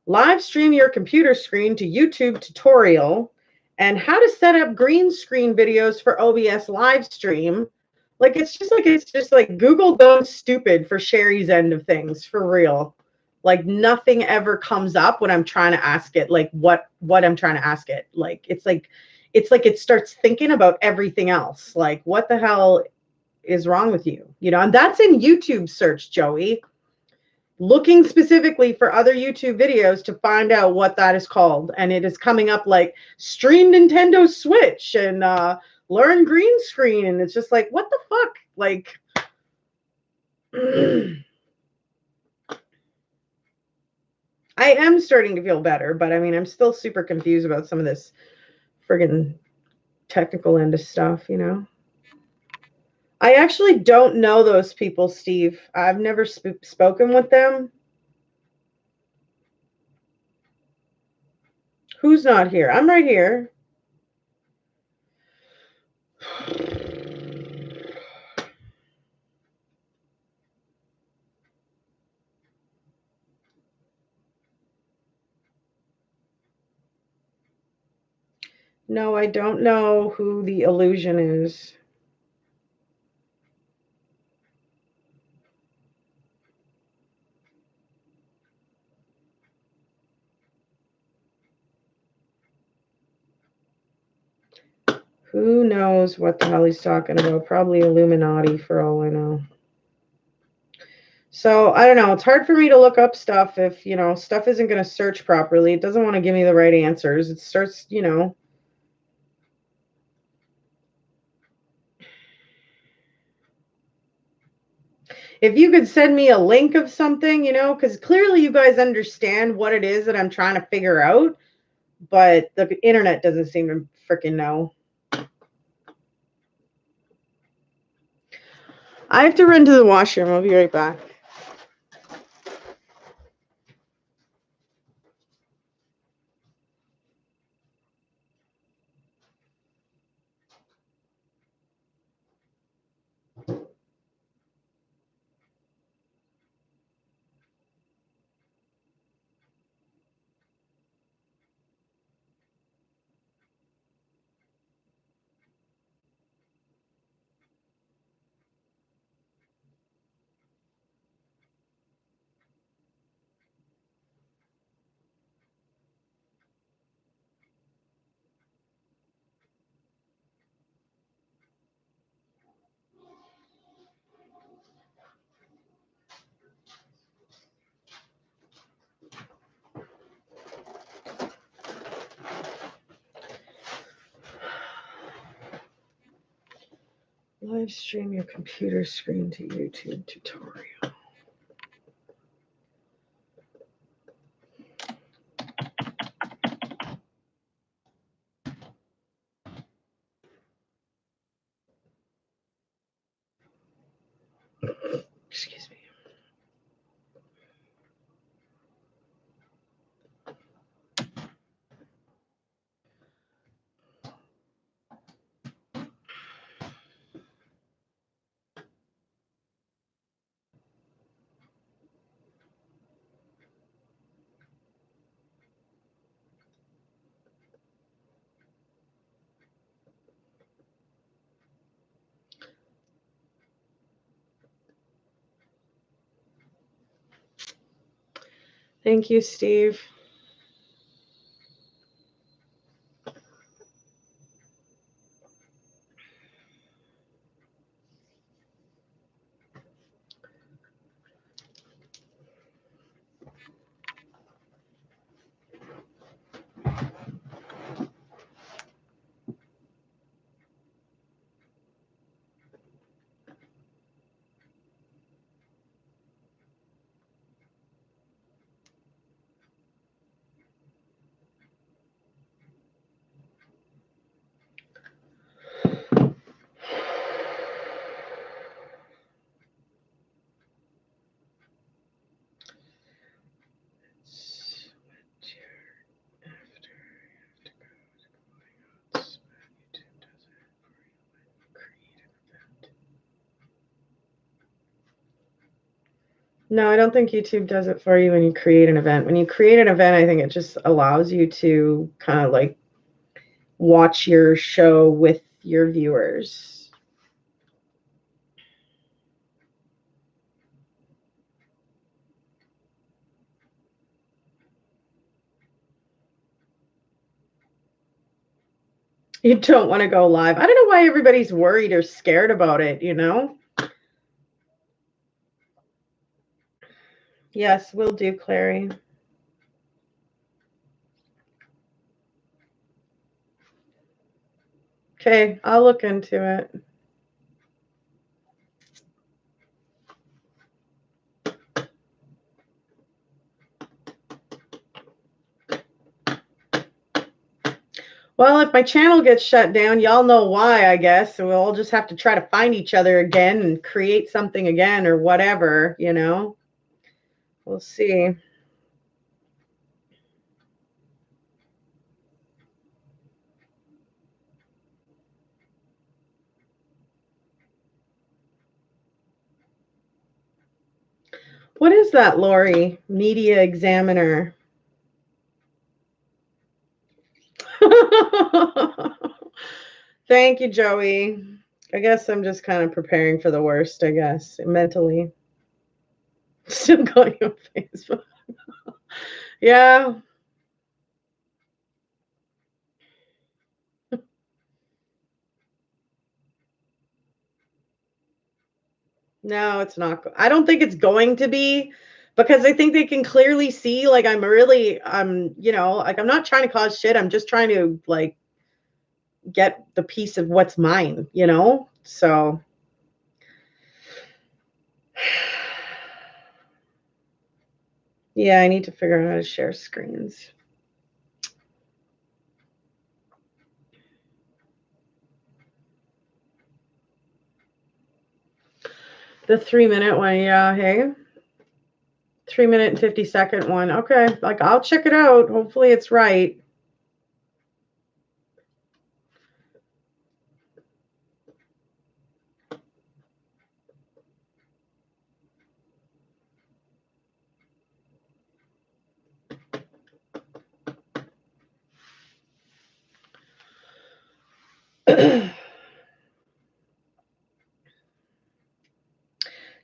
live stream your computer screen to YouTube tutorial, and how to set up green screen videos for OBS live stream. Like it's just like Google goes stupid for Sherry's end of things, for real. Like nothing ever comes up when I'm trying to ask it like what I'm trying to ask it. Like it's like it starts thinking about everything else. Like what the hell is wrong with you? You know, and that's in YouTube search, Joey. Looking specifically for other YouTube videos to find out what that is called. And it is coming up like stream Nintendo Switch and learn green screen. And it's just like, what the fuck? Like, I am starting to feel better, but I mean, I'm still super confused about some of this friggin' technical end of stuff, you know? I actually don't know those people, Steve. I've never spoken with them. Who's not here? I'm right here. No, I don't know who the illusion is. Who knows what the hell he's talking about? Probably Illuminati for all I know. So I don't know. It's hard for me to look up stuff if, you know, stuff isn't going to search properly. It doesn't want to give me the right answers. It starts, you know. If you could send me a link of something, you know, because clearly you guys understand what it is that I'm trying to figure out, but the internet doesn't seem to freaking know. I have to run to the washroom. I'll be right back. Live stream your computer screen to YouTube tutorial. Excuse me. Thank you, Steve. No, I don't think YouTube does it for you when you create an event. When you create an event, I think it just allows you to kind of like watch your show with your viewers. You don't want to go live. I don't know why everybody's worried or scared about it, you know? Yes, will do, Clary. Okay, I'll look into it. Well, if my channel gets shut down, y'all know why, I guess. So we'll all just have to try to find each other again and create something again or whatever, you know? We'll see. What is that, Lori? Media Examiner. Thank you, Joey. I guess I'm just kind of preparing for the worst, I guess, mentally. Still going on Facebook. Yeah. No, it's not. I don't think it's going to be, because I think they can clearly see, like, you know, like, I'm not trying to cause shit. I'm just trying to, like, get the piece of what's mine, you know? So. Yeah, I need to figure out how to share screens. The 3-minute one, yeah, hey? 3-minute and 50-second one. Okay, like, I'll check it out. Hopefully it's right.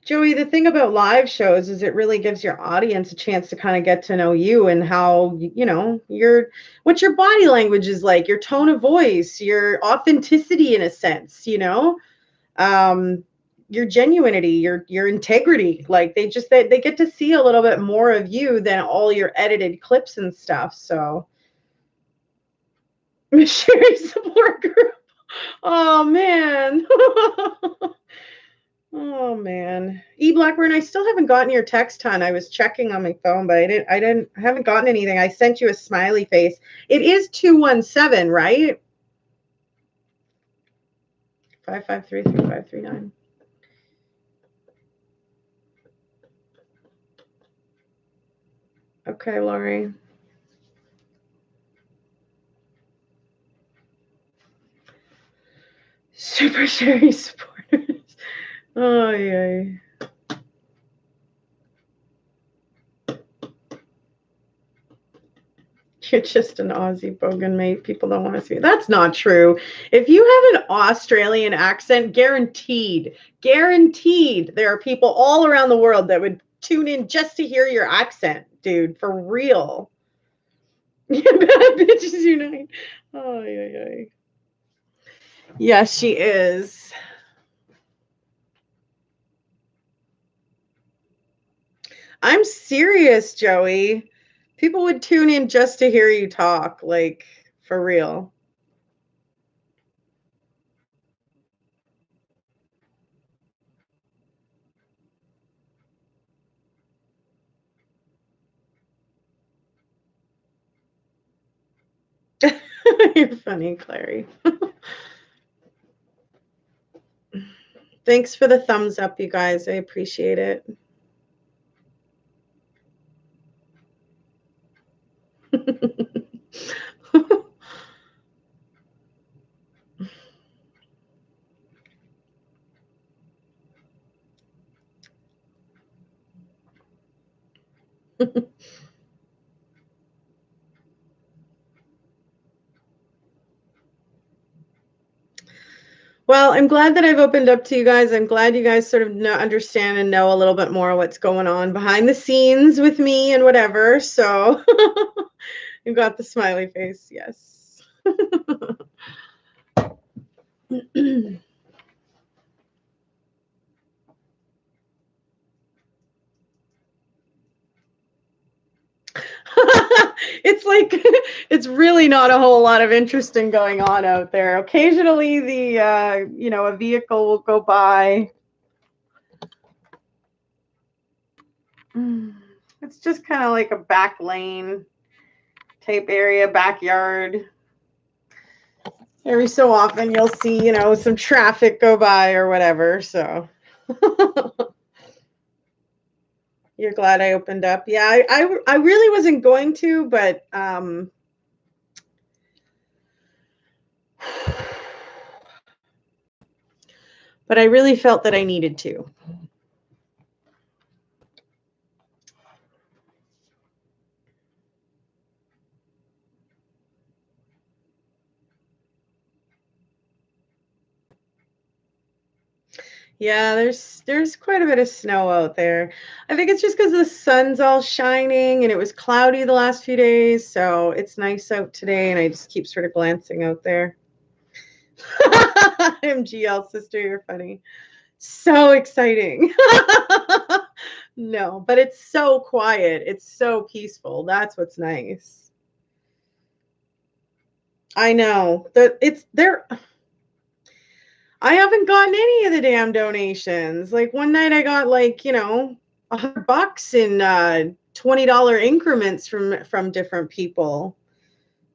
Joey, the thing about live shows is it really gives your audience a chance to kind of get to know you and how, you know, what your body language is like, your tone of voice, your authenticity in a sense, you know, your genuinity, your integrity. Like, they get to see a little bit more of you than all your edited clips and stuff. So, Sherry support group. Oh man. Oh man. E Blackburn, I still haven't gotten your text, hon. I was checking on my phone, but I haven't gotten anything. I sent you a smiley face. It is 217, right? 5533539. Okay, Lori. Super Sherry supporters. Oh yeah. You're just an Aussie bogan, mate. People don't want to see it. That's not true. If you have an Australian accent, guaranteed, there are people all around the world that would tune in just to hear your accent, dude. For real. Bad bitches unite. Oh yeah. Yes, she is. I'm serious, Joey. People would tune in just to hear you talk, like for real. You're funny, Clary. Thanks for the thumbs up, you guys. I appreciate it. Well, I'm glad that I've opened up to you guys. I'm glad you guys sort of understand and know a little bit more what's going on behind the scenes with me and whatever. So you got the smiley face. Yes. It's like it's really not a whole lot of interesting going on out there. Occasionally the a vehicle will go by. It's just kind of like a back lane type area, backyard. Every so often you'll see, some traffic go by or whatever. So you're glad I opened up. Yeah, I really wasn't going to, but I really felt that I needed to. Yeah, there's quite a bit of snow out there. I think it's just because the sun's all shining and it was cloudy the last few days, so it's nice out today, and I just keep sort of glancing out there. MGL sister, you're funny. So exciting. No, but it's so quiet. It's so peaceful. That's what's nice. I know. It's there. I haven't gotten any of the damn donations. Like one night I got like, $100 in $20 increments from different people.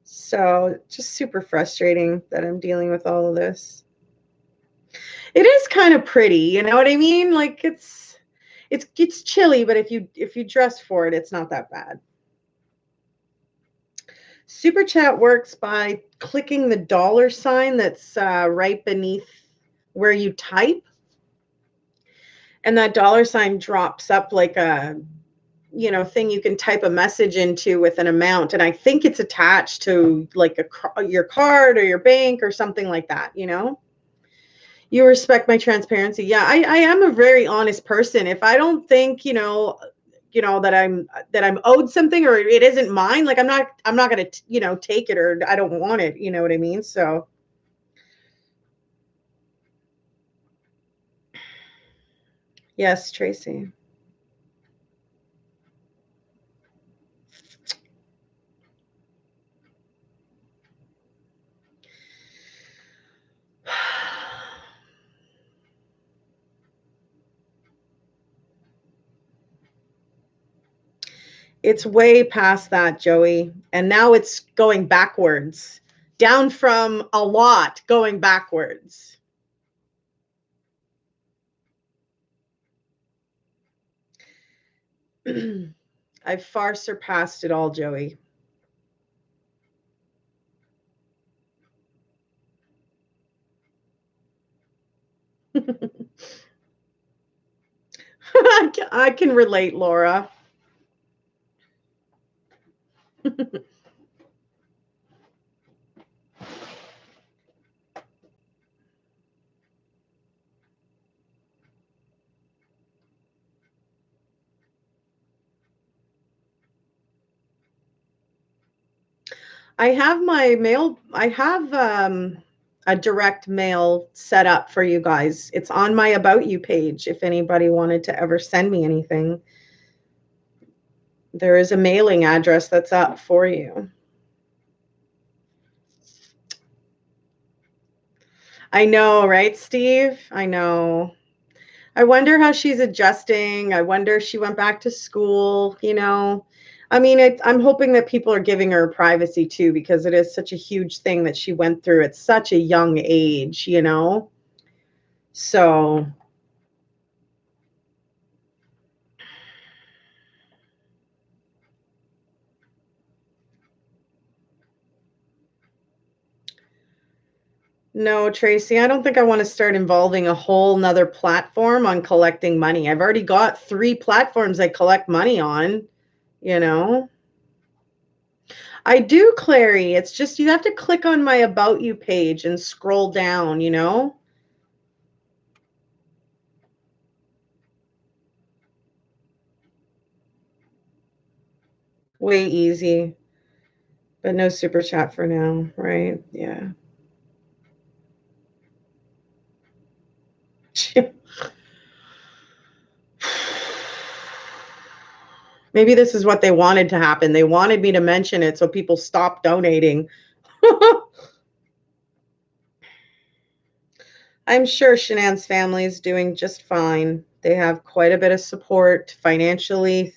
So just super frustrating that I'm dealing with all of this. It is kind of pretty, you know what I mean? Like it's chilly, but if you dress for it, it's not that bad. Super chat works by clicking the $ that's right beneath where you type, and that $ drops up like a thing you can type a message into with an amount, and I think it's attached to like your card or your bank or something like that. You respect my transparency. Yeah, I am a very honest person. If I don't think that I'm owed something or it isn't mine, like I'm not gonna take it, or I don't want it. You know what I mean? So yes, Tracy. It's way past that, Joey. And now it's going backwards. Down from a lot, going backwards. I've far surpassed it all, Joey. I can relate, Laura. I have a direct mail set up for you guys. It's on my About You page if anybody wanted to ever send me anything. There is a mailing address that's up for you. I know, right, Steve? I know. I wonder how she's adjusting. I wonder if she went back to school, you know. I mean, I'm hoping that people are giving her privacy too, because it is such a huge thing that she went through at such a young age, you know. So no, Tracy, I don't think I want to start involving a whole nother platform on collecting money. I've already got 3 platforms I collect money on, you know. I do, Clary. It's just you have to click on my About You page and scroll down, you know. Way easy. But no super chat for now, right? Yeah. Maybe this is what they wanted to happen. They wanted me to mention it so people stop donating. I'm sure Shanann's family is doing just fine. They have quite a bit of support financially,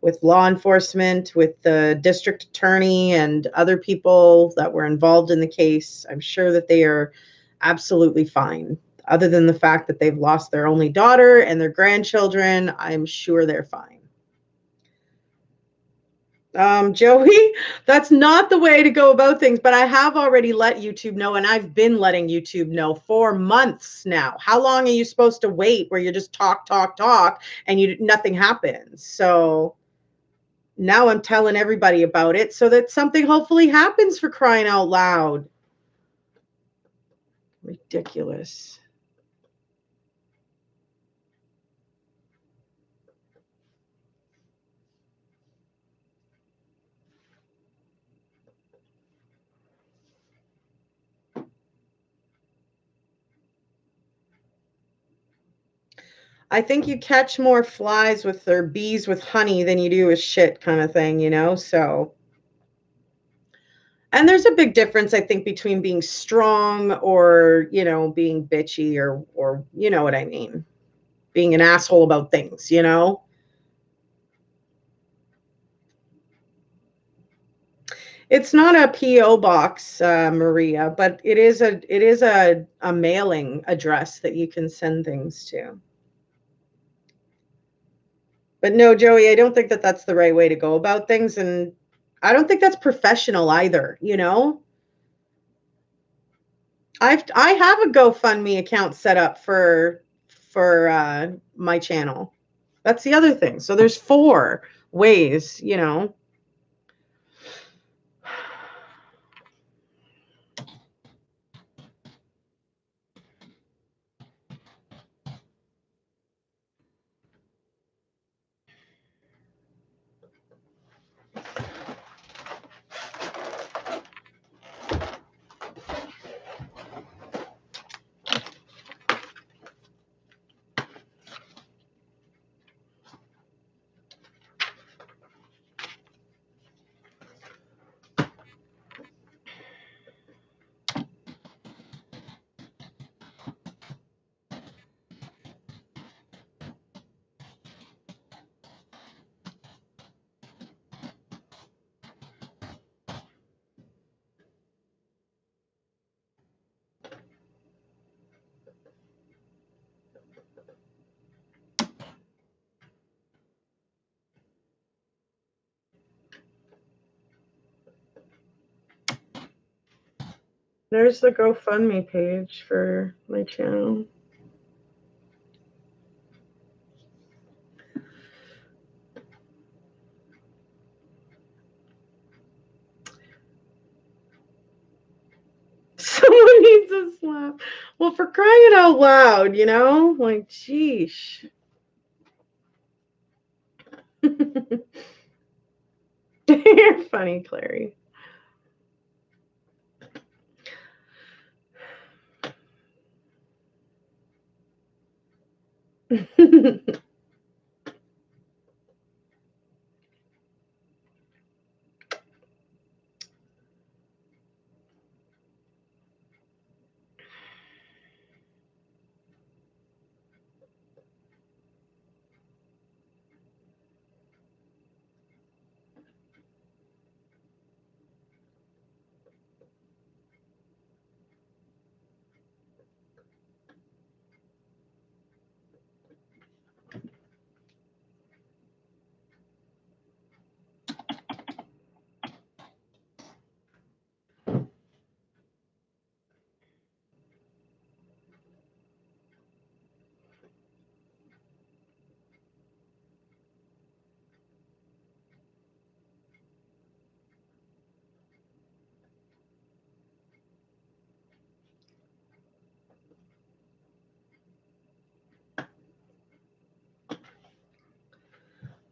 with law enforcement, with the district attorney, and other people that were involved in the case. I'm sure that they are absolutely fine. Other than the fact that they've lost their only daughter and their grandchildren, I'm sure they're fine. Joey, that's not the way to go about things, but I have already let YouTube know, and I've been letting YouTube know for months now. How long are you supposed to wait where you just talk, and nothing happens? So now I'm telling everybody about it so that something hopefully happens, for crying out loud. Ridiculous. I think you catch more flies with or bees with honey than you do with shit, kind of thing, you know? So, and there's a big difference, I think, between being strong or, you know, being bitchy or you know what I mean? Being an asshole about things, you know? It's not a PO box, Maria, but it is a mailing address that you can send things to. But no, Joey, I don't think that that's the right way to go about things, and I don't think that's professional either, you know? I have a GoFundMe account set up for my channel. That's the other thing. So there's 4 ways, you know. There's the GoFundMe page for my channel. Someone needs a slap. Well, for crying out loud, you know? Like, sheesh. You're funny, Clary.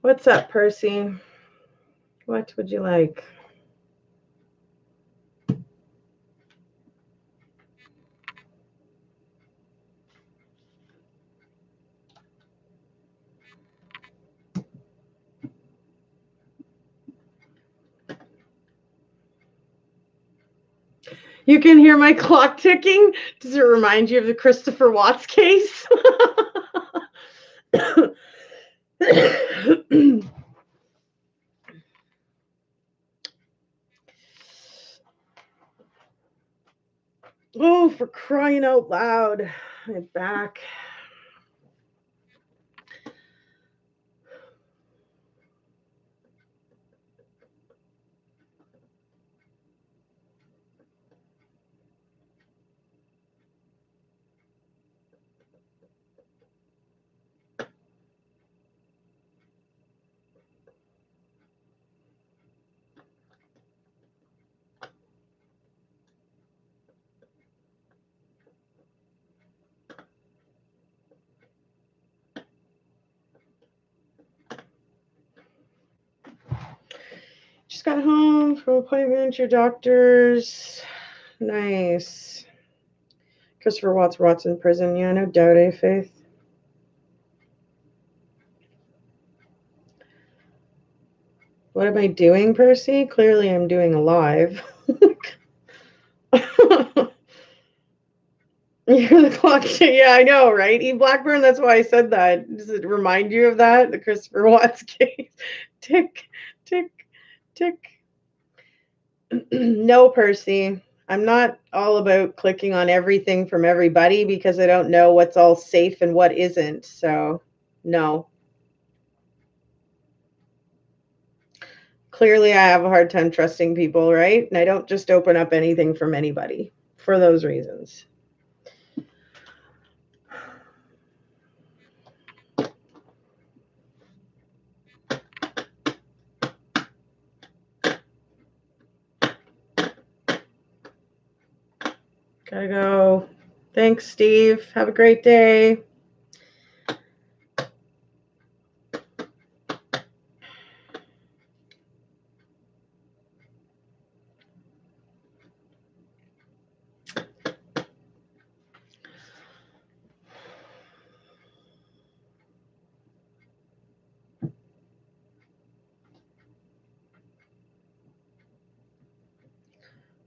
What's up, Percy? What would you like? You can hear my clock ticking. Does it remind you of the Christopher Watts case? Oh, for crying out loud. My back. Just got home from appointment, your doctor's. Nice. Christopher Watts in prison. Yeah, no doubt, eh, Faith? What am I doing, Percy? Clearly I'm doing a live. You're the clock. Yeah, I know, right? Eve Blackburn, that's why I said that. Does it remind you of that? The Christopher Watts case? Tick, tick, tick. No, Percy. I'm not all about clicking on everything from everybody because I don't know what's all safe and what isn't. So, no. Clearly, I have a hard time trusting people, right? And I don't just open up anything from anybody for those reasons. Gotta go. Thanks, Steve. Have a great day.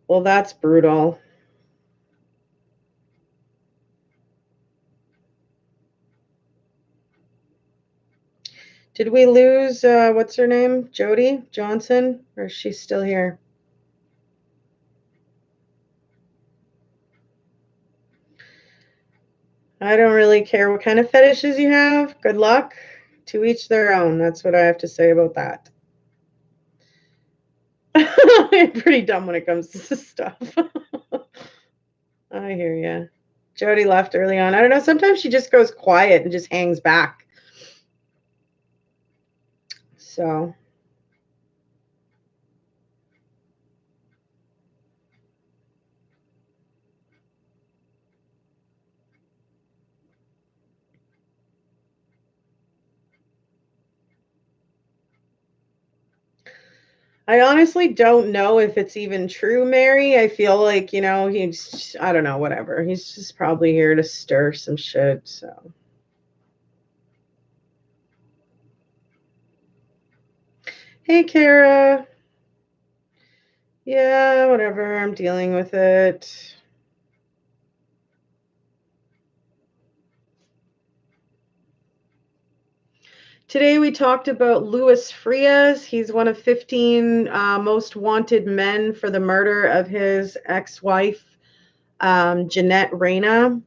Well, that's brutal. Did we lose, what's her name? Jody Johnson? Or is she still here? I don't really care what kind of fetishes you have. Good luck. To each their own. That's what I have to say about that. I'm pretty dumb when it comes to this stuff. I hear you. Jody left early on. I don't know. Sometimes she just goes quiet and just hangs back. So. I honestly don't know if it's even true, Mary. I feel like, you know, he's, I don't know, whatever. He's just probably here to stir some shit, so. Hey, Kara. Yeah, whatever. I'm dealing with it. Today we talked about Luis Frias. He's one of 15 most wanted men for the murder of his ex-wife, Jeanette Reyna.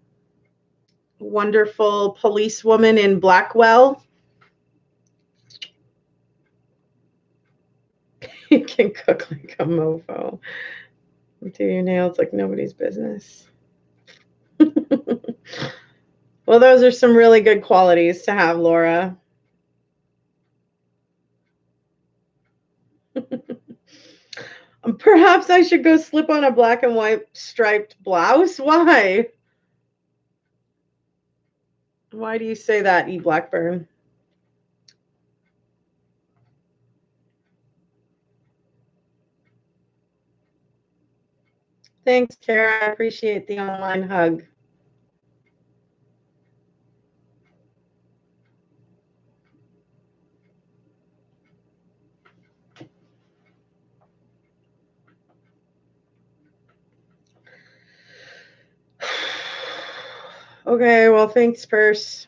Wonderful policewoman in Blackwell. You can cook like a mofo. Do your nails like nobody's business. Well, those are some really good qualities to have, Laura. Perhaps I should go slip on a black and white striped blouse. Why? Why do you say that, E. Blackburn? Thanks, Kara. I appreciate the online hug. Okay, well, thanks, Purse.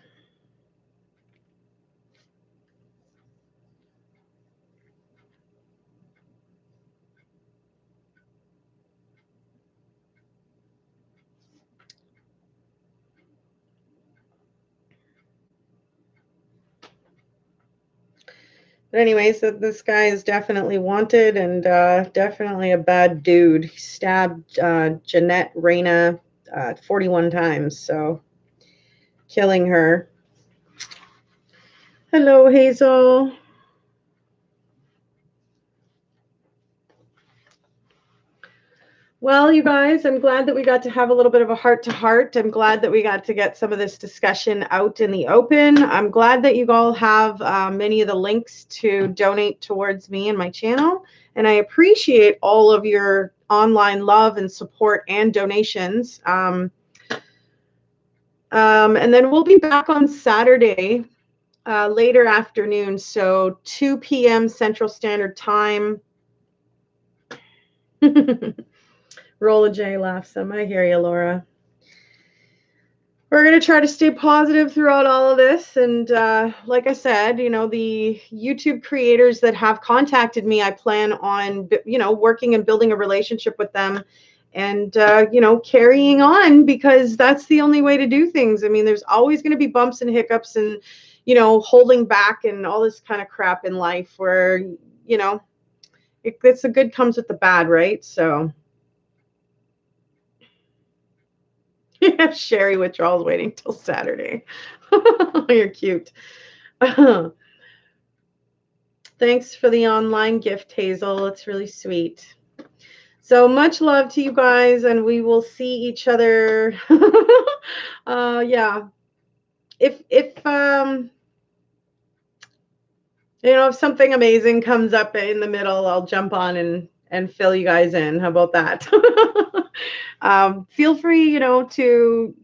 But anyways, this guy is definitely wanted and definitely a bad dude. He stabbed Jeanette Reyna 41 times, so killing her. Hello, Hazel. Well, you guys, I'm glad that we got to have a little bit of a heart-to-heart. I'm glad that we got to get some of this discussion out in the open. I'm glad that you all have many of the links to donate towards me and my channel. And I appreciate all of your online love and support and donations. And then we'll be back on Saturday, later afternoon, so 2 p.m. Central Standard Time. Roll a J, laugh some. I hear you, Laura. We're going to try to stay positive throughout all of this. And like I said, you know, the YouTube creators that have contacted me, I plan on, you know, working and building a relationship with them and, you know, carrying on, because that's the only way to do things. I mean, there's always going to be bumps and hiccups and, you know, holding back and all this kind of crap in life where, you know, it's the good comes with the bad, right? So. Yeah, Sherry withdrawals waiting till Saturday. You're cute. Thanks for the online gift, Hazel. It's really sweet. So much love to you guys, and we will see each other. Yeah. If you know, if something amazing comes up in the middle, I'll jump on and fill you guys in. How about that? Feel free, you know, to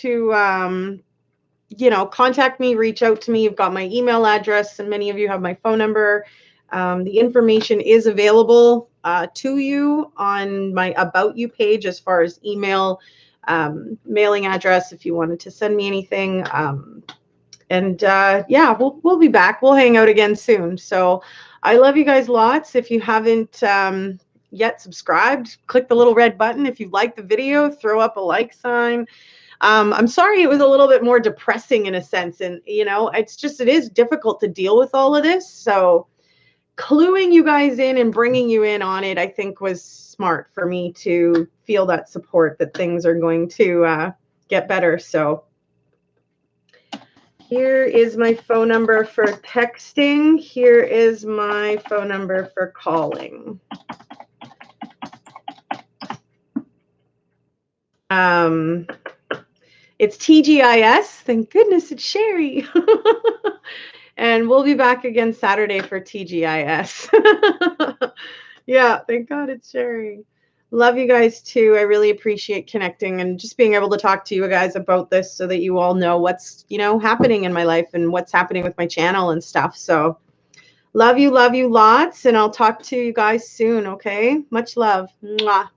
you know, contact me, reach out to me. You've got my email address, and many of you have my phone number. The information is available to you on my About You page as far as email, mailing address if you wanted to send me anything. And yeah, we'll be back. We'll hang out again soon. So I love you guys lots. If you haven't yet subscribed, click the little red button. If you like the video, throw up a like sign. I'm sorry it was a little bit more depressing in a sense. And, you know, it's just, it is difficult to deal with all of this. So, cluing you guys in and bringing you in on it, I think was smart for me to feel that support that things are going to get better. So here is my phone number for texting. Here is my phone number for calling. It's TGIS. Thank goodness it's Sherry. And we'll be back again Saturday for TGIS. Yeah, thank God it's Sherry. Love you guys too. I really appreciate connecting and just being able to talk to you guys about this so that you all know what's, happening in my life and what's happening with my channel and stuff. So love you lots. And I'll talk to you guys soon. Okay. Much love. Mwah.